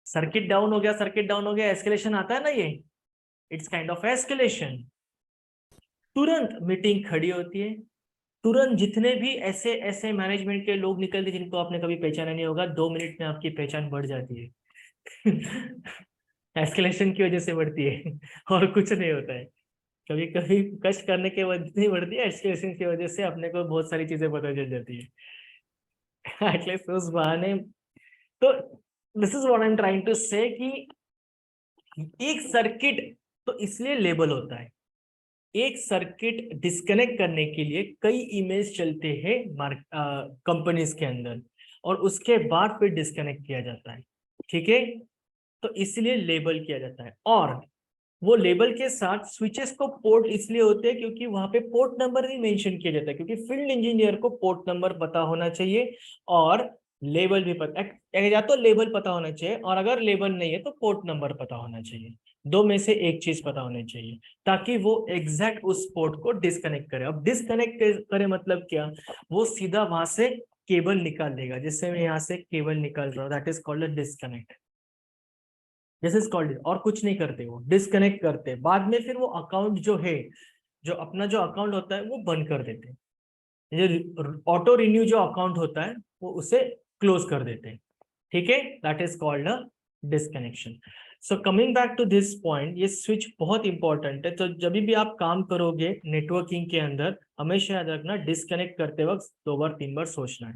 सर्किट डाउन हो गया, सर्किट डाउन हो गया, एस्केलेशन आता है ना, ये इट्स काइंड ऑफ एस्केलेशन। तुरंत मीटिंग खड़ी होती है, तुरंत जितने भी ऐसे ऐसे मैनेजमेंट के लोग निकलते जिनको आपने कभी पहचाना नहीं होगा, 2 मिनट में आपकी पहचान बढ़ जाती है। एस्केलेशन की वजह से बढ़ती है और कुछ नहीं होता है। कभी कभी कष्ट करने के वजह नहीं बढ़ती है, एस्केलेशन की वजह से अपने को बहुत सारी चीजें पता चल जाती है। एटलीस्ट उस बहाने। तो this is what I am trying to say कि एक सर्किट तो इसलिए लेबल होता है, एक सर्किट डिस्कनेक्ट करने के लिए कई ईमेल्स चलते हैं कंपनीज के अंदर और उसके बाद फिर डिस्कनेक्ट किया जाता है, ठीक है। तो इसलिए लेबल किया जाता है, और वो लेबल के साथ स्विचेस को पोर्ट इसलिए होते हैं क्योंकि वहां पे पोर्ट नंबर नहीं मेंशन किया जाता है, क्योंकि फील्ड इंजीनियर को पोर्ट नंबर पता होना चाहिए और लेबल भी पता, या तो लेबल पता होना चाहिए और अगर लेबल नहीं है तो पोर्ट नंबर पता होना चाहिए, दो में से एक चीज पता होनी चाहिए, ताकि वो एग्जैक्ट उस पोर्ट को डिस्कनेक्ट करे। अब डिस्कनेक्ट करे मतलब क्या, वो सीधा वहां से केबल निकाल देगा, जैसे मैं यहाँ से केबल निकाल रहा हूँ, that is called disconnect, this is called, और कुछ नहीं करते, वो डिस्कनेक्ट करते। बाद में फिर वो अकाउंट जो है, जो अपना जो अकाउंट होता है वो बंद कर देते हैं, ऑटो रिन्यू जो अकाउंट होता है वो उसे क्लोज कर देते हैं, ठीक है, that is called a disconnection. So coming back to this point, ये स्विच बहुत इंपॉर्टेंट है। तो जब भी आप काम करोगे नेटवर्किंग के अंदर, हमेशा याद रखना डिस्कनेक्ट करते वक्त 2 बार 3 बार सोचना है।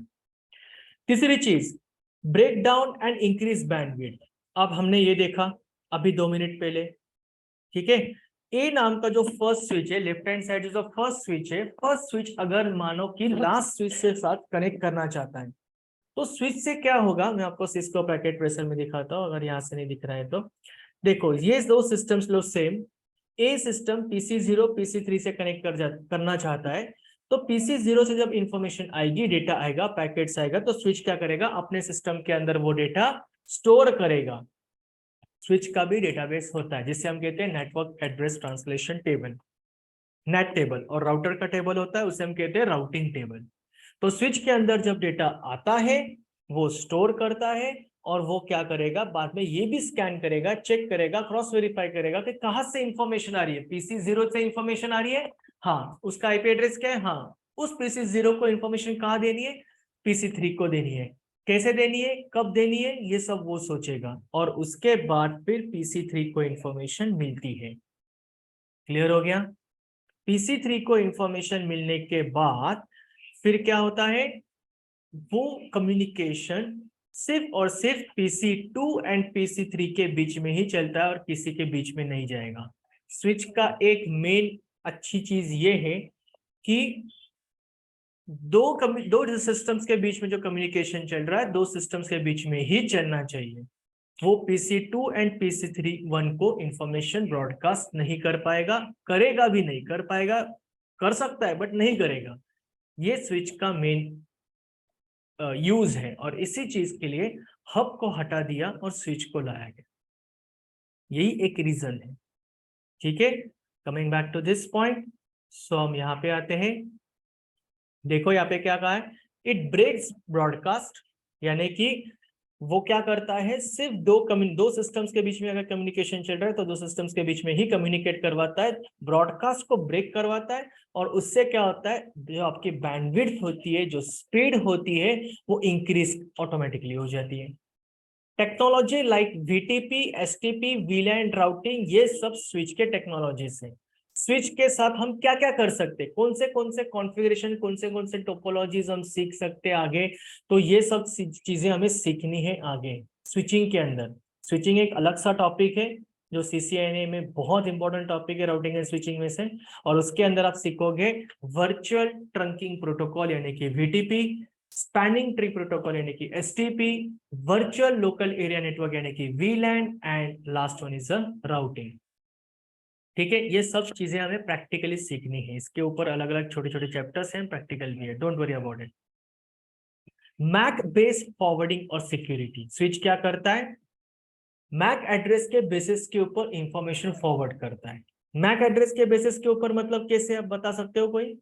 तीसरी चीज, break down and increase bandwidth. अब हमने ये देखा अभी 2 मिनट पहले, ठीक है। ए नाम का जो फर्स्ट स्विच है, लेफ्ट हैंड साइड जो फर्स्ट स्विच है, फर्स्ट स्विच अगर मानो कि लास्ट स्विच से साथ कनेक्ट करना चाहता है तो स्विच से क्या होगा, मैं आपको सिस्को पैकेट ट्रेसर में दिखाता हूँ, अगर यहाँ से नहीं दिख रहा है तो देखो, ये दो सिस्टम्स लो सेम, ए सिस्टम PC0 PC3 से कनेक्ट करना चाहता है, तो PC0 से जब इंफॉर्मेशन आएगी, डेटा आएगा, पैकेट्स आएगा, तो स्विच क्या करेगा, अपने सिस्टम के अंदर वो डेटा स्टोर करेगा। स्विच का भी डेटाबेस होता है जिसे हम कहते हैं network address translation table, NAT table, और राउटर का टेबल होता है उसे हम कहते हैं राउटिंग टेबल। तो स्विच के अंदर जब डेटा आता है वो स्टोर करता है, और वो क्या करेगा, बाद में ये भी स्कैन करेगा, चेक करेगा, क्रॉस वेरीफाई करेगा कि कहां से इंफॉर्मेशन आ रही है, PC0 से इंफॉर्मेशन आ रही है, हाँ, उसका IP एड्रेस क्या है, हाँ, उस PC0 को इंफॉर्मेशन कहाँ देनी है, PC3 को देनी है, कैसे देनी है, कब देनी है, ये सब वो सोचेगा, और उसके बाद फिर PC3 को इंफॉर्मेशन मिलती है। क्लियर हो गया। PC3 को इंफॉर्मेशन मिलने के बाद फिर क्या होता है, वो कम्युनिकेशन सिर्फ और सिर्फ PC2 एंड PC3 के बीच में ही चलता है और किसी के बीच में नहीं जाएगा। स्विच का एक मेन अच्छी चीज ये है कि दो सिस्टम्स के बीच में जो कम्युनिकेशन चल रहा है, दो सिस्टम्स के बीच में ही चलना चाहिए। वो PC2 एंड PC1 को इंफॉर्मेशन ब्रॉडकास्ट नहीं कर पाएगा, करेगा भी नहीं, कर पाएगा, कर सकता है बट नहीं करेगा। ये स्विच का मेन यूज है और इसी चीज के लिए हब को हटा दिया और स्विच को लाया गया, यही एक रीजन है। ठीक है, coming back to this point, so हम यहाँ पे आते हैं। देखो यहाँ पे क्या कहा है, इट ब्रेक्स ब्रॉडकास्ट, यानी कि वो क्या करता है, सिर्फ दो सिस्टम्स के बीच में अगर कम्युनिकेशन चल रहा है तो दो सिस्टम्स के बीच में ही कम्युनिकेट करवाता है, ब्रॉडकास्ट को ब्रेक करवाता है और उससे क्या होता है, जो आपकी बैंडविड्थ होती है, जो स्पीड होती है, वो इंक्रीज ऑटोमेटिकली हो जाती है। Technology like VTP, STP, VLAN routing, ये सब स्विच के टेक्नोलॉजीज हैं। स्विच के साथ हम क्या क्या कर सकते हैं, कौन से कॉन्फ़िगरेशन, कौन से टोपोलॉजीज हम सीख सकते हैं आगे, तो ये सब चीजें हमें सीखनी है आगे स्विचिंग के अंदर। स्विचिंग एक अलग सा टॉपिक है जो CCNA में बहुत इंपॉर्टेंट टॉपिक है राउटिंग एंड स्विचिंग में से, और उसके अंदर आप सीखोगे वर्चुअल ट्रंकिंग प्रोटोकॉल यानी कि VTP, स्पैनिंग ट्री प्रोटोकॉल यानी कि STP, virtual local area network यानी कि VLAN, and last one is routing. ठीक है, ये सब चीजें हमें प्रैक्टिकली सीखनी है, इसके ऊपर अलग अलग छोटे छोटे चैप्टर्स हैं, प्रैक्टिकल भी है, don't worry about it. MAC based forwarding और सिक्योरिटी, स्विच क्या करता है, मैक एड्रेस के बेसिस के ऊपर इंफॉर्मेशन फॉरवर्ड करता है। मैक एड्रेस के बेसिस के ऊपर मतलब कैसे, आप बता सकते हो कोई?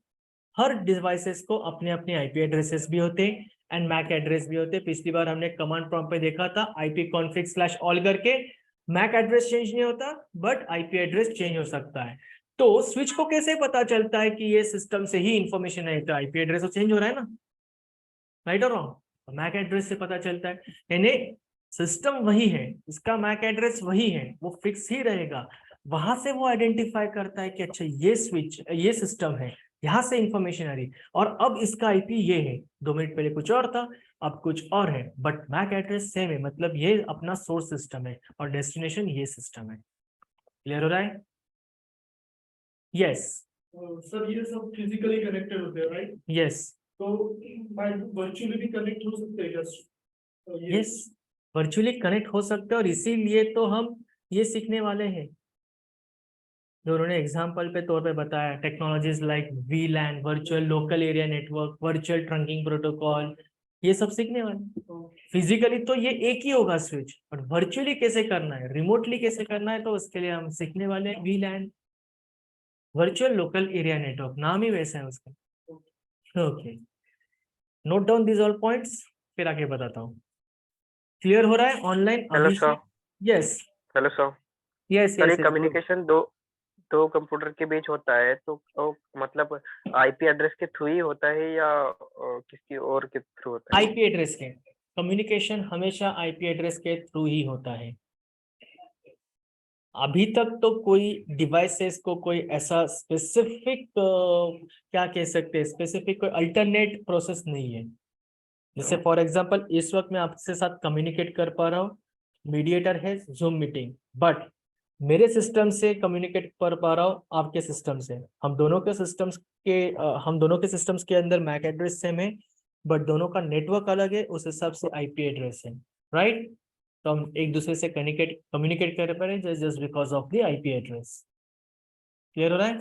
हर डिवाइसेस को अपने अपने IP एड्रेसेस भी होते हैं एंड मैक एड्रेस भी होते हैं। पिछली बार हमने कमांड प्रॉम्प्ट पे देखा था ipconfig/all करके, मैक एड्रेस चेंज नहीं होता बट IP एड्रेस चेंज हो सकता है। तो स्विच को कैसे पता चलता है कि ये सिस्टम से ही इंफॉर्मेशन है, तो IP एड्रेस तो चेंज हो रहा है ना, राइट और रॉन्ग? मैक एड्रेस से पता चलता है, यानी सिस्टम वही है, इसका मैक एड्रेस वही है, वो फिक्स ही रहेगा, वहां से वो आइडेंटिफाई करता है कि अच्छा ये स्विच, ये सिस्टम है, यहाँ से इंफॉर्मेशन आ रही, और अब इसका IP ये है, 2 मिनट पहले कुछ और था, अब कुछ और है, बट मैक एड्रेस सेम है, मतलब ये अपना सोर्स सिस्टम है और डेस्टिनेशन ये सिस्टम है। क्लियर हो रहा है? यस सर ये सब फिजिकली कनेक्टेड होते हैं, राइट? यस तो वर्चुअली भी कनेक्ट हो सकते हैं क्या? तो ये यस, वर्चुअली कनेक्ट हो सकते हैं, और इसीलिए तो हम ये सीखने वाले हैं जो उन्होंने एग्जाम्पल पे तौर पे बताया, technologies like VLAN, virtual local area network, virtual trunking protocol, ये सब सीखने वाले। फिजिकली तो ये एक ही होगा स्विच, और वर्चुअली कैसे करना है, रिमोटली कैसे करना है, तो उसके लिए हम सीखने वाले हैं VLAN, virtual local area network, नाम ही वैसा है उसका। Okay, note down this all points, फिर आगे बताता हूँ। क्लियर हो रहा है? Online hello sir. Yes hello sir. Yes sir ये यस, कम्युनिकेशन दो कंप्यूटर के बीच होता है तो मतलब IP एड्रेस के थ्रू ही होता है या किसी और के थ्रू होता है? IP एड्रेस के, कम्युनिकेशन हमेशा IP एड्रेस के थ्रू ही होता है। अभी तक तो कोई डिवाइसेस को कोई ऐसा स्पेसिफिक क्या कह सकते हैं, स्पेसिफिक कोई अल्टरनेट प्रोसेस नहीं है। जैसे फॉर एग्जांपल इस वक्त मैं आपसे साथ कम्युनिकेट कर पा रहा हूँ, मीडिएटर है जूम मीटिंग, बट मेरे सिस्टम से कम्युनिकेट कर पा रहा हूँ आपके सिस्टम से, हम दोनों के सिस्टम्स के अंदर मैक एड्रेस सेम है, बट दोनों का नेटवर्क अलग है, उस हिसाब से IP एड्रेस है, राइट? तो हम एक दूसरे से कम्युनिकेट कर पा रहे हैं just because of the IP address. Clear हो रहा है?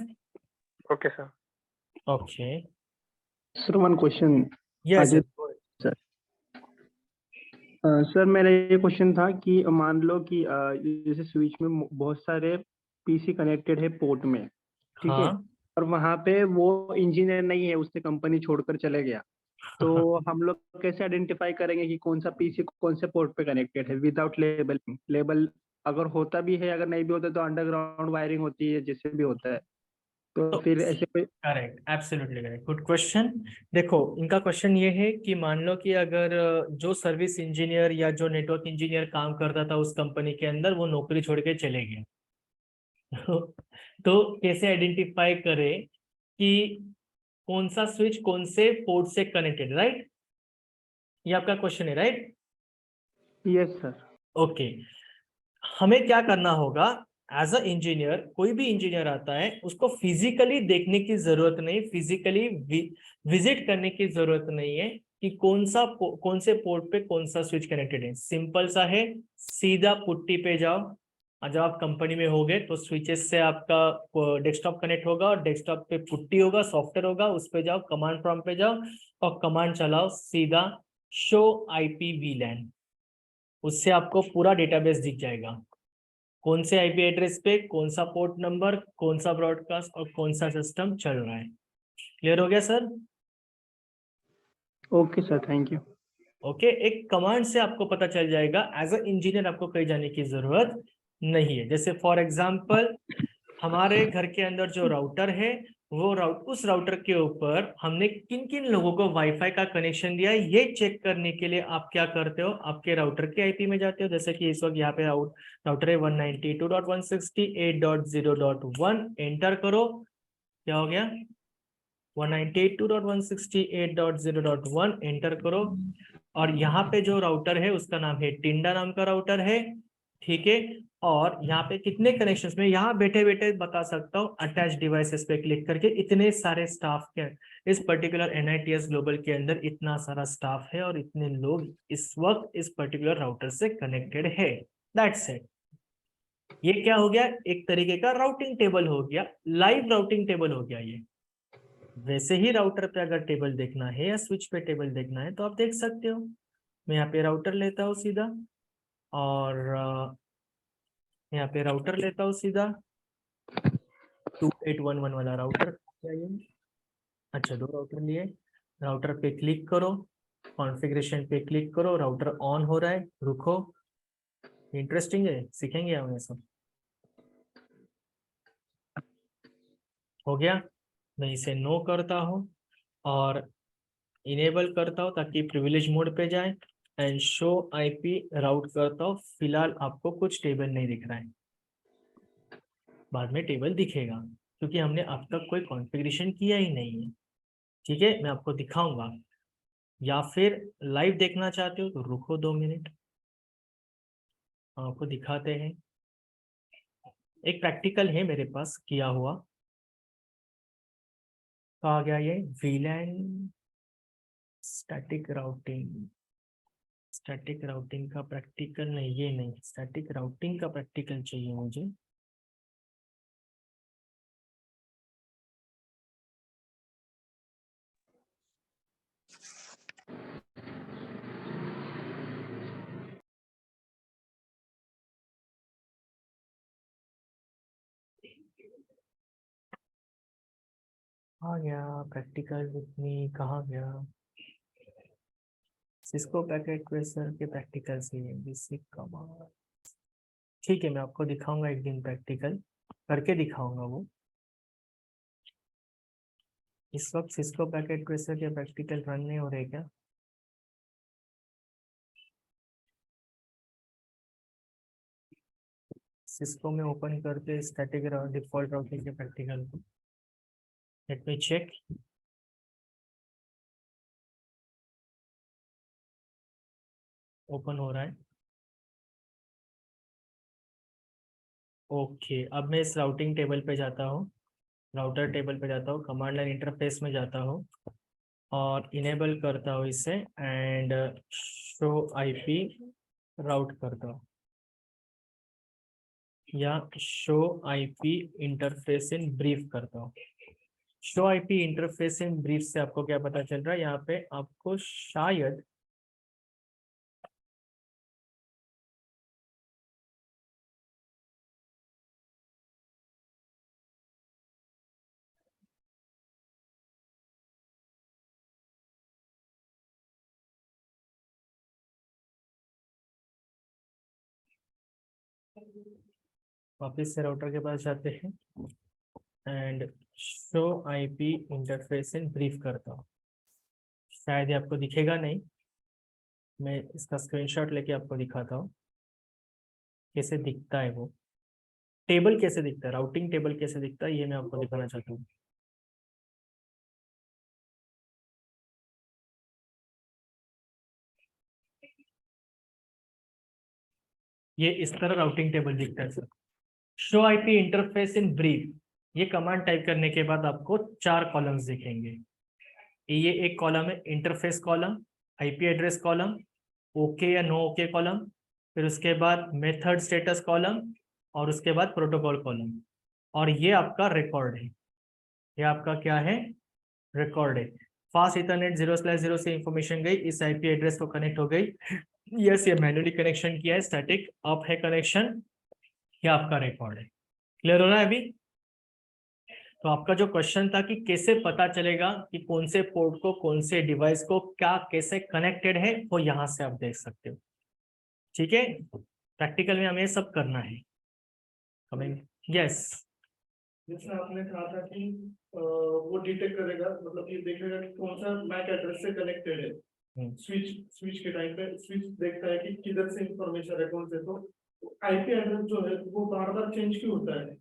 Okay sir. Okay, sir one question. Yes sir मेरा ये क्वेश्चन था कि मान लो कि जैसे स्विच में बहुत सारे PC कनेक्टेड है पोर्ट में, ठीक है, हाँ और वहां पे वो इंजीनियर नहीं है, उसने कंपनी छोड़कर चले गया, तो हम लोग कैसे आइडेंटिफाई करेंगे कि कौन सा PC कौन से पोर्ट पे कनेक्टेड है विदाउट लेबल अगर होता भी है, अगर नहीं भी होता तो अंडरग्राउंड वायरिंग होती है, जैसे भी होता है, तो फिर ऐसे कोई। Correct, absolutely correct, good question. देखो इनका क्वेश्चन ये है कि मान लो कि अगर जो सर्विस इंजीनियर या जो नेटवर्क इंजीनियर काम करता था उस कंपनी के अंदर, वो नौकरी छोड़ के चले गए तो कैसे आइडेंटिफाई करें कि कौन सा स्विच कौन से पोर्ट से कनेक्टेड, राइट? ये आपका क्वेश्चन है, राइट? Yes sir. ओके, हमें क्या करना होगा, एज अ इंजीनियर, कोई भी इंजीनियर आता है उसको फिजिकली देखने की जरूरत नहीं, फिजिकली विजिट करने की जरूरत नहीं है कि कौन से पोर्ट पे कौन सा स्विच कनेक्टेड है। सिंपल सा है, सीधा पुट्टी पे जाओ और जब आप कंपनी में होगे तो स्विचेस से आपका डेस्कटॉप कनेक्ट होगा और डेस्कटॉप पे पुट्टी होगा, सॉफ्टवेयर होगा, उस पे जाओ, कमांड प्रॉम्प्ट पे जाओ और कमांड चलाओ सीधा शो आईपी वीलैन। उससे आपको पूरा डेटाबेस दिख जाएगा, कौन से आईपी एड्रेस पे कौन सा पोर्ट नंबर, कौन सा ब्रॉडकास्ट और कौन सा सिस्टम चल रहा है। क्लियर हो गया sir? Okay sir, thank you. Okay, एक कमांड से आपको पता चल जाएगा। एज अ इंजीनियर आपको कहीं जाने की जरूरत नहीं है। जैसे फॉर एग्जांपल हमारे घर के अंदर जो राउटर है वो उस राउटर के ऊपर हमने किन किन लोगों को वाईफाई का कनेक्शन दिया है, ये चेक करने के लिए आप क्या करते हो, आपके राउटर के आईपी में जाते हो। जैसे कि इस वक्त यहाँ पे राउटर है 192.168.0.1, एंटर करो। क्या हो गया? 192.168.0.1 एंटर करो। और यहाँ पे जो राउटर है उसका नाम है टिंडा नाम का राउटर है, ठीक है। और यहाँ पे कितने कनेक्शंस में, यहाँ बैठे बैठे बता सकता हूँ, अटैच डिवाइसेस पे क्लिक करके इतने सारे स्टाफ के इस पर्टिकुलर NITS ग्लोबल के अंदर इतना सारा स्टाफ है और इतने लोग इस वक्त इस पर्टिकुलर राउटर से कनेक्टेड है। That's it. ये क्या हो गया? एक तरीके का राउटिंग टेबल हो गया, लाइव राउटिंग टेबल हो गया ये। वैसे ही राउटर पे अगर टेबल देखना है या स्विच पे टेबल देखना है तो आप देख सकते हो। मैं यहाँ पे राउटर लेता हूँ सीधा, और यहाँ पे राउटर लेता हूँ सीधा 2811 वाला राउटर। अच्छा, 2 राउटर लिए। राउटर पे क्लिक करो, कॉन्फ़िगरेशन पे क्लिक करो, राउटर ऑन हो रहा है, रुको। इंटरेस्टिंग है, सीखेंगे हम ये सब। हो गया। मैं इसे नो करता हूँ और इनेबल करता हूँ ताकि प्रिविलेज मोड पे जाए, एंड शो आईपी राउट करता हूँ। फिलहाल आपको कुछ टेबल नहीं दिख रहा है, बाद में टेबल दिखेगा क्योंकि हमने अब तक कोई कॉन्फ़िगरेशन किया ही नहीं है। ठीक है, मैं आपको दिखाऊंगा, या फिर लाइव देखना चाहते हो तो रुको 2 मिनट, आपको दिखाते हैं। एक प्रैक्टिकल है मेरे पास किया हुआ। कहा गया ये VLAN स्टैटिक राउटिंग का प्रैक्टिकल नहीं, ये नहीं, स्टैटिक राउटिंग का प्रैक्टिकल चाहिए मुझे। कहाँ गया प्रैक्टिकल? इतनी कहाँ गया? सिस्को पैकेट ट्रेसर के प्रैक्टिकल से बेसिक कमांड। ठीक है, मैं आपको दिखाऊंगा एक दिन, प्रैक्टिकल करके दिखाऊंगा वो। इस वक्त सिस्को पैकेट ट्रेसर के प्रैक्टिकल रन नहीं हो रहे क्या? सिस्को में ओपन करके स्टैटिक डिफॉल्ट राउटिंग के प्रैक्टिकल को, लेट मी चेक। ओपन हो रहा है। ओके, अब मैं इस राउटिंग टेबल पे जाता हूँ, राउटर टेबल पे जाता हूँ, कमांड लाइन इंटरफेस में जाता हूँ और इनेबल करता हूँ इसे, एंड शो आईपी राउट करता हूँ, या show IP interface in brief करता हूँ। Show IP interface in brief से आपको क्या पता चल रहा है? यहाँ पे आपको शायद वापिस से राउटर के पास जाते हैं and show IP interface in brief करता हूँ। शायद ये आपको दिखेगा नहीं, मैं इसका स्क्रीनशॉट लेके आपको दिखाता हूँ कैसे दिखता है वो टेबल, कैसे दिखता है राउटिंग टेबल, कैसे दिखता है ये मैं आपको दिखाना चाहता हूँ। ये इस तरह राउटिंग टेबल दिखता है sir. Show IP interface in brief, ये कमांड टाइप करने के बाद आपको 4 कॉलम्स दिखेंगे। ये एक कॉलम है interface column, IP address column, okay या नो ओके कॉलम, फिर उसके बाद मेथड स्टेटस कॉलम, और उसके बाद प्रोटोकॉल कॉलम, और ये आपका रिकॉर्ड है। ये आपका क्या है? रिकॉर्ड है। फास्ट इथरनेट 0/0 से इंफॉर्मेशन गई, इस आईपी एड्रेस को कनेक्ट हो गई। यस, ये मैन्युअली कनेक्शन किया है, स्टैटिक अप है कनेक्शन, ये आपका रिकॉर्ड है। क्लियर हो रहा है अभी? तो आपका जो क्वेश्चन था कि कैसे पता चलेगा कि कौन से पोर्ट को, कौन से डिवाइस को क्या कैसे कनेक्टेड है, वो यहाँ से आप देख सकते हो। ठीक है, प्रैक्टिकल में हमें सब करना है। कमिंग, यस, जैसे आपने कहा था कि वो डिटेक्ट करेगा, मतलब ये देखेगा कि कौन सा मैक एड्रेस से कनेक्टेड है। स्विच के टाइम पे स्विच देखता है कि किधर से इंफॉर्मेशन है, कौन से। तो आईपी एड्रेस जो है वो बार बार चेंज क्यों होता है?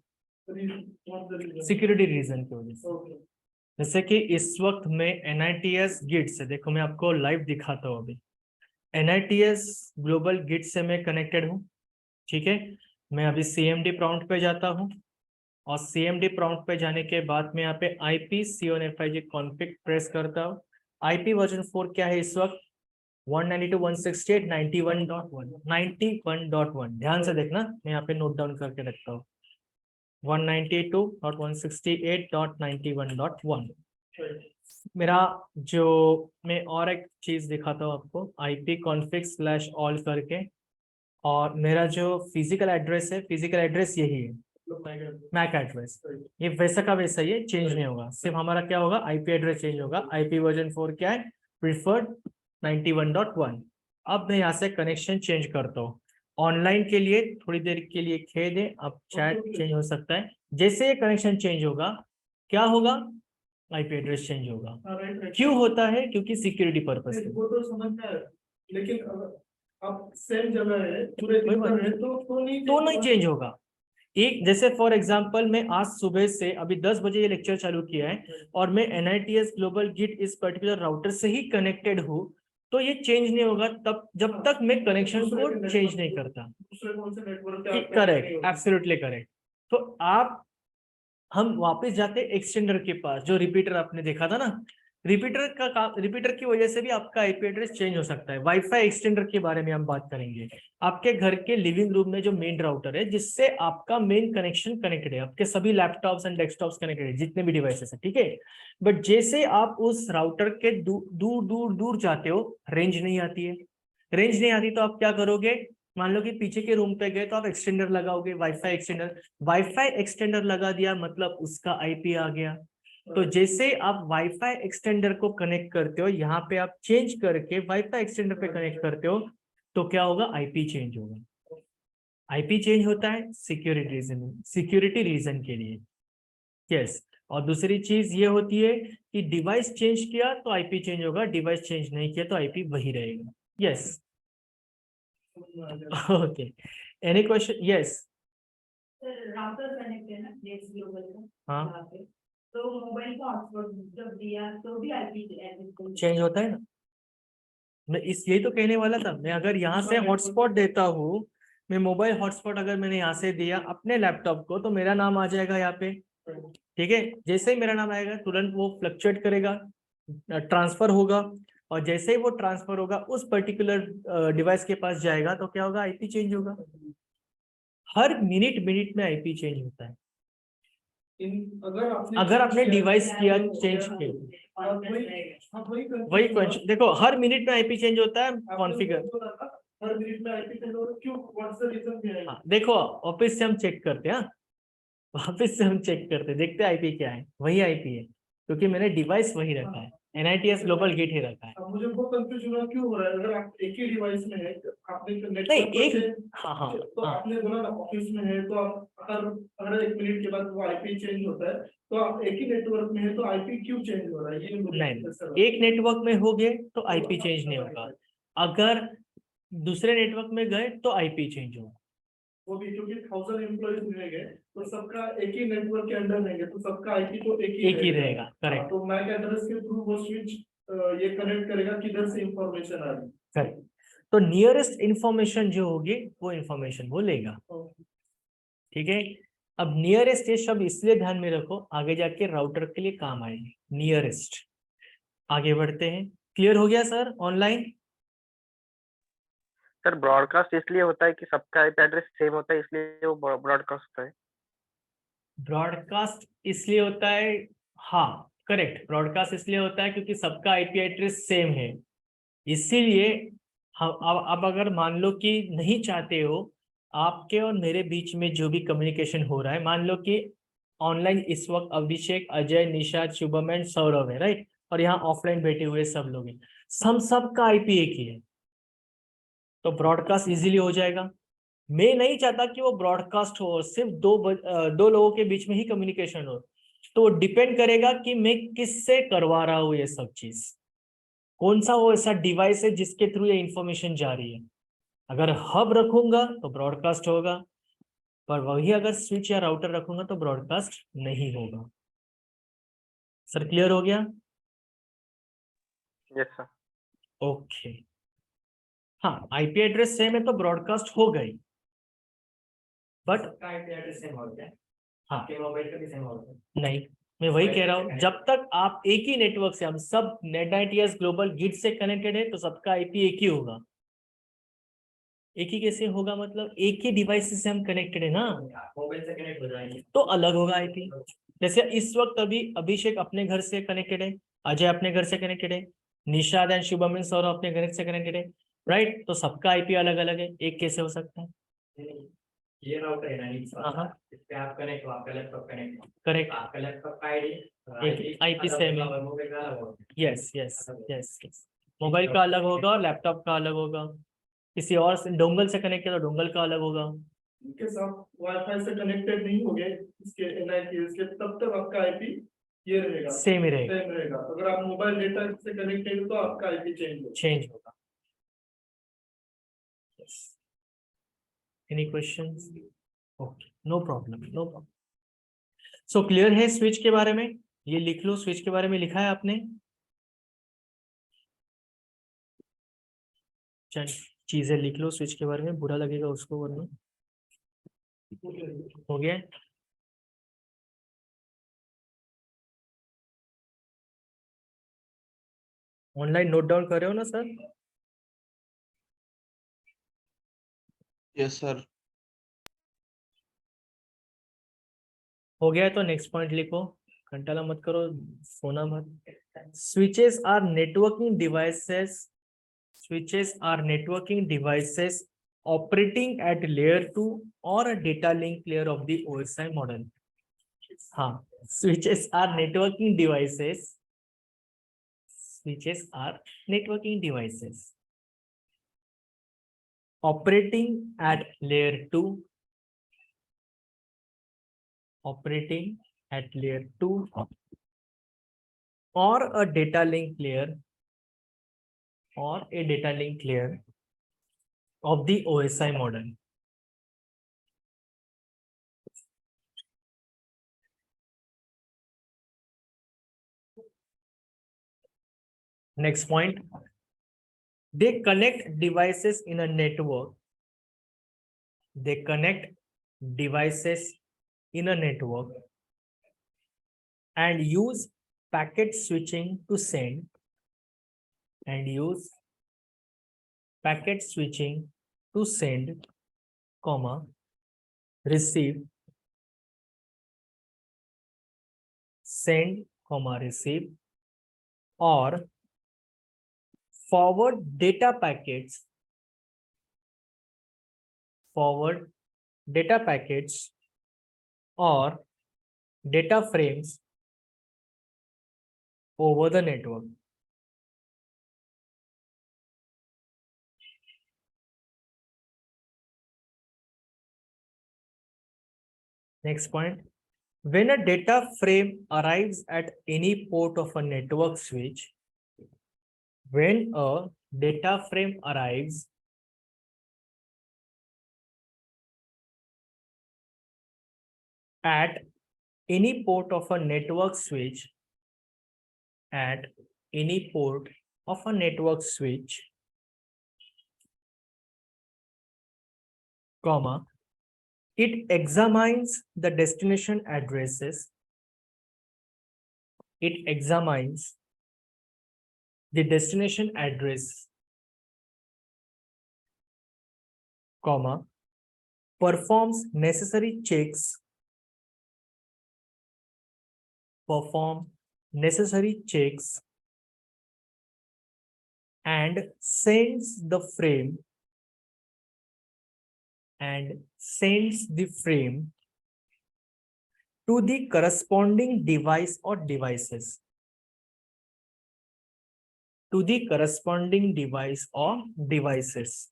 सिक्योरिटी रीजन की वजह से। ओके, जैसे कि इस वक्त में NITS गिट से, देखो मैं आपको लाइव दिखाता हूँ अभी। NITS ग्लोबल गिट से मैं कनेक्टेड हूँ। ठीक है, मैं अभी CMD प्रॉम्प्ट पे जाता हूँ, और CMD प्रॉम्प्ट पे जाने के बाद मैं यहाँ पे IP C1FIG कॉन्फिग प्रेस करता हूँ। IP वर्जन 4 क्या है इस वक्त? 192.168.91.1 91.1। ध्यान से देखना, मैं यहाँ पे नोट डाउन करके रखता हूँ। 192.168.91.1 मेरा जो, मैं और एक चीज दिखाता हूँ आपको, IP config/all करके, और मेरा जो फिजिकल एड्रेस है, फिजिकल एड्रेस यही है, मैक एड्रेस। ये वैसा का वैसा ही है, चेंज नहीं होगा। सिर्फ हमारा क्या होगा? IP एड्रेस चेंज होगा। IP वर्जन 4 क्या है? प्रीफर्ड 91.1। अब मैं यहाँ से कनेक्शन चेंज करता हूँ। ऑनलाइन के लिए थोड़ी देर के लिए खेद है, अब चैट चेंज हो सकता है। जैसे ये कनेक्शन चेंज होगा, क्या होगा? IP एड्रेस चेंज होगा। क्यों होता है? क्योंकि सिक्योरिटी पर्पस से। वो तो समझ में आया, लेकिन अगर आप सेम जगह है, पूरे दिन बात है, तो नहीं चेंज होगा। एक जैसे फॉर एग्जांपल, मैं आज सुबह से अभी 10 बजे ये लेक्चर चालू किया है, और मैं NITS ग्लोबल गिट इस पर्टिकुलर राउटर से ही कनेक्टेड हूँ, तो ये चेंज नहीं होगा तब जब तक मैं कनेक्शन को चेंज नहीं करता। दूसरे कौन से नेटवर्क पे करेक्ट, एब्सोल्युटली करेक्ट। तो आप, हम वापस जाते एक्सटेंडर के पास, जो रिपीटर आपने देखा था ना, रिपीटर की वजह से भी आपका IP एड्रेस चेंज हो सकता है। वाईफाई एक्सटेंडर के बारे में हम बात करेंगे। आपके घर के लिविंग रूम में जो मेन राउटर है, जिससे आपका मेन कनेक्शन कनेक्टेड है, आपके सभी लैपटॉप्स एंड डेस्कटॉप्स कनेक्टेड है, जितने भी डिवाइसेस है, ठीक है। बट जैसे आप उस राउटर के दूर दूर दूर जाते हो, रेंज नहीं आती है। रेंज नहीं आती तो आप क्या करोगे? मान लो कि पीछे के रूम पे गए तो आप एक्सटेंडर लगाओगे, वाईफाई एक्सटेंडर। वाईफाई एक्सटेंडर लगा दिया मतलब उसका IP आ गया। तो जैसे आप वाईफाई एक्सटेंडर को कनेक्ट करते हो, यहाँ पे आप चेंज करके वाईफाई एक्सटेंडर पे कनेक्ट करते हो, तो क्या होगा? IP चेंज होगा। IP चेंज होता है सिक्योरिटी रीजन के लिए। यस, और दूसरी चीज ये होती है कि डिवाइस चेंज किया तो IP चेंज होगा, डिवाइस चेंज नहीं किया तो IP वही रहेगा। Yes, okay, any question? Yes, router connect है ना नेक्स्ट ग्लोबल का, हाँ, वहाँ पे। तो मोबाइल का हॉटस्पॉट जब दिया तो भी IP एड्रेस चेंज होता है ना। मैं यही तो कहने वाला था। मैं अगर यहाँ से हॉटस्पॉट देता हूँ, मैं मोबाइल हॉटस्पॉट अगर मैंने यहाँ से दिया अपने लैपटॉप को, तो मेरा नाम आ जाएगा यहाँ पे। ठीक है, जैसे ही मेरा नाम आएगा तुरंत वो फ्लक्चुएट करेगा, ट्रांसफर होगा, और जैसे ही वो ट्रांसफर होगा उस पर्टिकुलर डिवाइस के पास जाएगा, तो क्या होगा? IP चेंज होगा। हर मिनट मिनट में IP चेंज होता है। अगर आपने डिवाइस किया चेंज किया, वही क्वेश्चन देखो, हर मिनट में IP चेंज होता है। कॉन्फ़िगर, हर मिनट में IP चेंज हो रहा है, क्यों? What's the reason behind? हाँ देखो, ऑफिस से हम चेक करते हैं, वापस से हम चेक करते, देखते IP क्या है, वही IP है, क्योंकि मैंने डिवाइस वही रखा है, NITS ग्लोबल गेट ही रखा है। अब मुझे बहुत कंफ्यूजन हुआ, क्यों हो रहा है? अगर आप एक ही डिवाइस में है, आपने नहीं, एक, हाँ हाँ तो हाँ, आपने बोला ना ऑफिस में है, तो आप अगर 1 मिनट के बाद वो IP चेंज होता है, तो आप एक ही नेटवर्क में है तो IP क्यों चेंज हो रहा है? ये नहीं, एक नेटवर्क में हो गए तो IP चेंज नहीं होगा। अगर दूसरे नेटवर्क में गए तो IP चेंज होगा। वो भी क्योंकि 1000 एम्प्लॉइज रहेंगे, तो सबका एक ही नेटवर्क के अंडर रहेंगे, तो सबका IP तो एक ही रहेगा। करेक्ट, तो मैक एड्रेस के थ्रू वो स्विच ये कनेक्ट करेगा किधर से इंफॉर्मेशन आ रही है। करेक्ट। तो नियरेस्ट इंफॉर्मेशन जो होगी वो इंफॉर्मेशन वो लेगा। ठीक है, अब नियरेस्ट ये शब्द इसलिए ध्यान में रखो, आगे जाके राउटर के लिए काम आएगी। नियरेस्ट, आगे बढ़ते हैं। क्लियर हो गया सर ऑनलाइन? सर ब्रॉडकास्ट इसलिए होता है कि सबका आईपी एड्रेस सेम होता है, इसलिए वो ब्रॉडकास्ट होता है। ब्रॉडकास्ट इसलिए होता है, हाँ करेक्ट, ब्रॉडकास्ट इसलिए होता है क्योंकि सबका आईपी एड्रेस सेम है। इसीलिए हम अब अगर मान लो कि नहीं चाहते हो आपके और मेरे बीच में जो भी कम्युनिकेशन हो रहा है, मान लो कि ऑनलाइन इस वक्त अभिषेक, अजय, निशा, शुभम एंड सौरभ है, राइट, और यहाँ ऑफलाइन बैठे हुए सब लोग हैं, हम सबका आईपी एक ही है, तो ब्रॉडकास्ट इजीली हो जाएगा। मैं नहीं चाहता कि वो ब्रॉडकास्ट हो और सिर्फ दो लोगों के बीच में ही कम्युनिकेशन हो, तो डिपेंड करेगा कि मैं किससे करवा रहा हूँ ये सब चीज, कौन सा वो ऐसा डिवाइस है जिसके थ्रू ये इंफॉर्मेशन जा रही है। अगर हब रखूंगा तो ब्रॉडकास्ट होगा, पर वही अगर स्विच या राउटर रखूंगा तो ब्रॉडकास्ट नहीं होगा। सर क्लियर हो गया? Yes sir. ओके, हाँ आईपी एड्रेस सेम है तो ब्रॉडकास्ट हो गई, बट आईपी एड्रेस सेम हो गया, हाँ आपके मोबाइल का भी सेम हो गया। नहीं, मैं वही कह रहा हूँ, जब तक आप एक ही नेटवर्क से, हम सब नेट ग्लोबल गिट से कनेक्टेड है तो सबका आईपी एक ही होगा। एक ही कैसे होगा, मतलब एक ही डिवाइस से हम कनेक्टेड है ना, मोबाइल से कनेक्ट हो जाएंगे तो अलग होगा आईपी। जैसे इस वक्त अभी अभिषेक अपने घर से कनेक्टेड है, अजय अपने घर से कनेक्टेड है, निशाद एंड शुभम एंड सौरभ अपने घर से कनेक्टेड है, राइट, तो सबका आईपी अलग अलग है, एक कैसे हो सकता है? ये राउटर है ना इस हाँ इस पे आप कनेक्ट हो, आपका लैपटॉप कनेक्ट हो, करेक्ट, आपका लैपटॉप का आईडी एक IP सेम है। मोबाइल का अलग होगा। Yes yes yes yes, mobile का अलग होगा और लैपटॉप का अलग होगा, किसी और डोंगल से कनेक्ट किया तो डोंगल का अलग होगा। इनके साथ वाईफाई से कनेक्टेड नहीं हो गए इसके NIPS के, तब तक आपका आईपी ये रहेगा, सेम ही रहेगा, सेम रहेगा। अगर आप मोबाइल डेटा से कनेक्टेड हो तो आपका आईपी चेंज होगा। चेंज होगा। Any questions? Okay, no problem, no problem. So clear है स्विच के बारे में? ये लिख लो, स्विच के बारे में लिखा है आपने? चल चीजें लिख लो स्विच के बारे में, बुरा लगेगा उसको वरना। हो गया? ऑनलाइन नोट डाउन कर रहे हो ना सर? Yes sir. हो गया है तो नेक्स्ट पॉइंट लिखो, घंटाला मत करो, सोना मत। Switches are networking devices, switches are networking devices operating at layer 2 or a data link layer of the OSI model. हाँ, switches are networking devices, switches are networking devices operating at layer 2, operating at layer 2 or a data link layer, or a data link layer of the OSI model. Next point, they connect devices in a network. They connect devices in a network and use packet switching to send, and use packet switching to send, comma, receive, send, comma, receive, or forward data packets, forward data packets or data frames over the network. Next point, when a data frame arrives at any port of a network switch, when a data frame arrives at any port of a network switch, at any port of a network switch, comma, it examines the destination addresses, it examines the destination address, comma, performs necessary checks, perform necessary checks, and sends the frame to the corresponding device or devices. To the corresponding device or devices.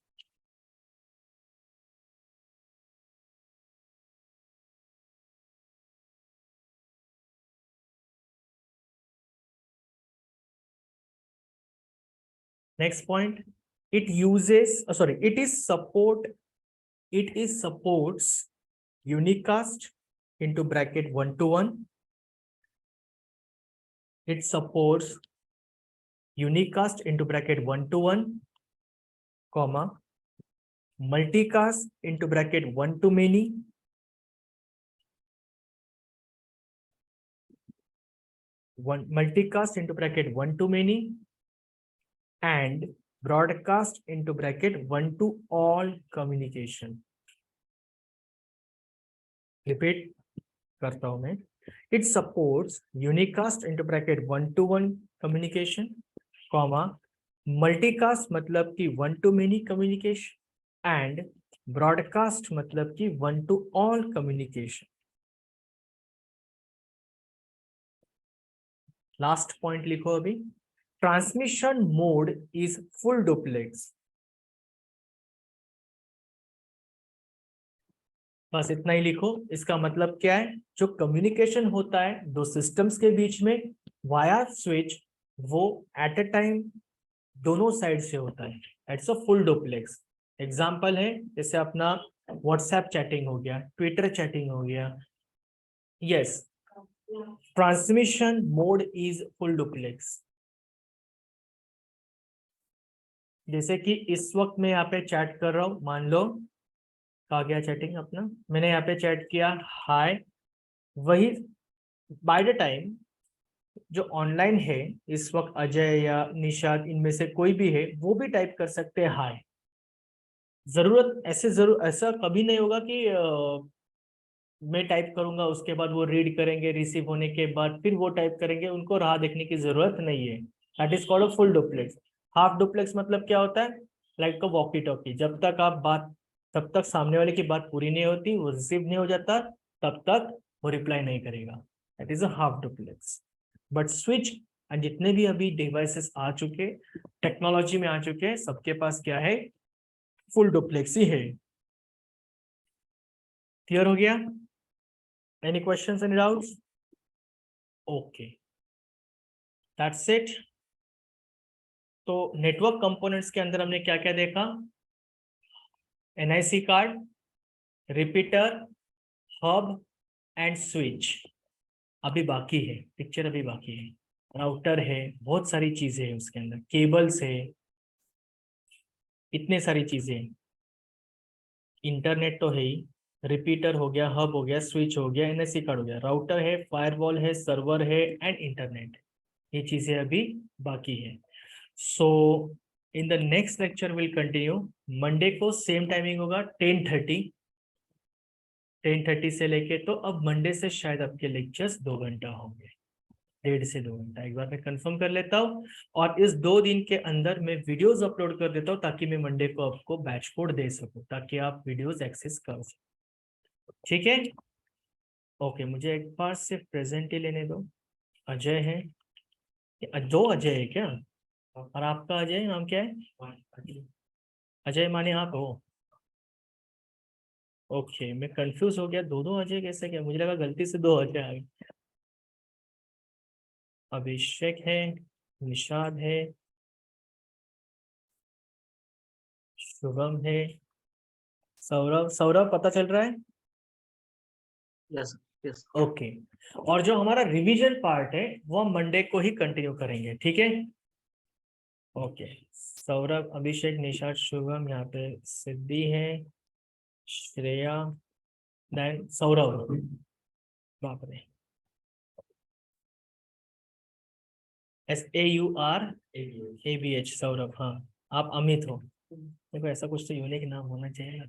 Next point, it supports unicast into bracket 1-to-1. It supports unicast into bracket 1-to-1, comma, multicast into bracket 1-to-many, multicast into bracket 1-to-many, and broadcast into bracket 1-to-all communication. Repeat करता हूं मैं. It supports unicast into bracket 1-to-1 communication, comma, multicast मतलब कि 1-to-many communication, and broadcast मतलब कि 1-to-all communication. Last point लिखो अभी. Transmission mode is full duplex. बस इतना ही लिखो. इसका मतलब क्या है? जो कम्युनिकेशन होता है दो सिस्टम्स के बीच में वाया स्विच, वो एट अ टाइम दोनों साइड से होता है. It's a full duplex. Example है जैसे अपना व्हाट्सएप चैटिंग हो गया, ट्विटर चैटिंग हो गया. Yes, transmission mode is full duplex. जैसे कि इस वक्त मैं यहाँ पे चैट कर रहा हूँ, मान लो कहा गया चैटिंग अपना, मैंने यहाँ पे चैट किया हाय, वही बाय द टाइम जो ऑनलाइन है इस वक्त अजय या निशाद इनमें से कोई भी है, वो भी टाइप कर सकते हैं हाय. ऐसा कभी नहीं होगा कि मैं टाइप करूंगा उसके बाद वो रीड करेंगे, रिसीव होने के बाद फिर वो टाइप करेंगे, उनको राह देखने की जरूरत नहीं है. That is called a full duplex. Half duplex मतलब क्या होता है? लाइक अ वॉकी टॉकी. तब तक सामने वाले की बात पूरी नहीं होती, वो रिसीव नहीं हो जाता, तब तक वो रिप्लाई नहीं करेगा. That is a half duplex. But switch and जितने भी अभी डिवाइसेस आ चुके, टेक्नोलॉजी में आ चुके, सबके पास क्या है? फुल डुप्लेक्स ही है. क्लियर हो गया? Any questions, any doubts? Okay, that's it. तो नेटवर्क कंपोनेंट्स के अंदर हमने क्या क्या देखा? NIC card, repeater, hub and switch. अभी बाकी है, पिक्चर अभी बाकी है. राउटर है, बहुत सारी चीजें हैं उसके अंदर, केबल्स है, इतने सारी चीजें हैं. इंटरनेट तो है ही, रिपीटर हो गया, हब हो गया, स्विच हो गया, एनआईसी कार्ड हो गया, राउटर है, फायरवॉल है, सर्वर है एंड इंटरनेट. ये चीजें अभी बाकी है. So in the next lecture will continue. Monday को सेम टाइमिंग होगा 10:30 से लेके. तो अब मंडे से शायद आपके लेक्चर्स 2 घंटा होंगे, 1.5 से 2 घंटा. एक बार मैं कंफर्म कर लेता हूँ, और इस 2 दिन के अंदर मैं वीडियोस अपलोड कर देता हूँ ताकि मैं मंडे को आपको बैच कोड दे सकूँ, ताकि आप वीडियोस एक्सेस कर सकें. ठीक है? ओके, मुझे एक बार सिर्फ प्रेजेंट ही लेने दो. अजय है, 2 अजय है क्या? और आपका अजय नाम क्या है? अजय माने आप हो? ओके, मैं कंफ्यूज हो गया, 2 अजय कैसे? क्या मुझे लगा गलती से 2 अजय आ गए. अभिषेक है, निशाद है, शुभम है, सौरभ पता चल रहा है? Yes, yes. ओके. और जो हमारा रिवीजन पार्ट है वो हम मंडे को ही कंटिन्यू करेंगे. ठीक है? ओके. सौरभ, अभिषेक, निशाद, शुभम, यहाँ पे सिद्धि है, श्रेया, देन सौरभ. बाप रे, SAURABH सौरभ। हाँ, आप अमित हो। देखो ऐसा कुछ तो यूनिक नाम होना चाहिए ना।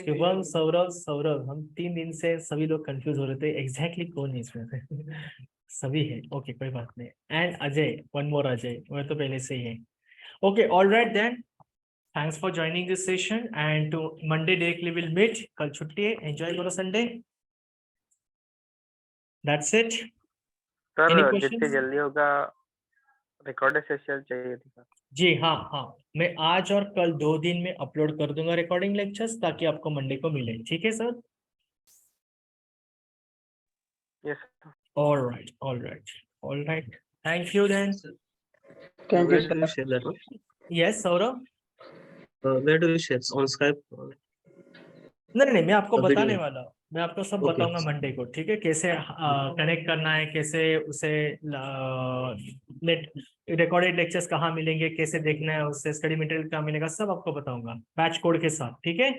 शुभम, सौरभ, सौरभ, हम 3 दिन से सभी लोग कंफ्यूज हो रहे थे एग्जैक्टली कौन है इसमें से। सभी है, ओके कोई बात नहीं। And Ajay, one more Ajay, वह तो पहले से ही है। Okay, alright then, thanks for joining this session and to Monday directly will meet. कल छुट्टी है, एंजॉय करो Sunday. That's it. Sir Any जितने questions? जल्दी होगा रिकॉर्डेड सेशन चाहिए थी सर। जी हाँ हाँ, मैं आज और कल 2 दिन में अपलोड कर दूंगा रिकॉर्डिंग लेक्चर्स, ताकि आपको मंडे को मिले। ठीक है sir? Yes sir. Alright, alright, alright, thank you then. Thank Where you do you sir. share that one? Yes Saurabh. Where do you share? On Skype? नहीं नहीं, मैं आपको A बताने video? वाला हूँ। मैं आपको सब Okay. बताऊंगा मंडे को, ठीक है? कैसे कनेक्ट करना है, कैसे उसे नेट रिकॉर्डेड लेक्चर्स कहाँ मिलेंगे, कैसे देखना है, उससे स्टडी मटेरियल कहाँ मिलेगा, सब आपको बताऊंगा बैच कोड के साथ। ठीक है?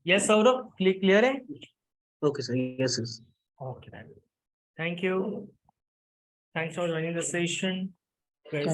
यस सौरभ, क्लियर है? Okay, sir. Yes, yes. Okay, thank you, thanks for joining the session. Thank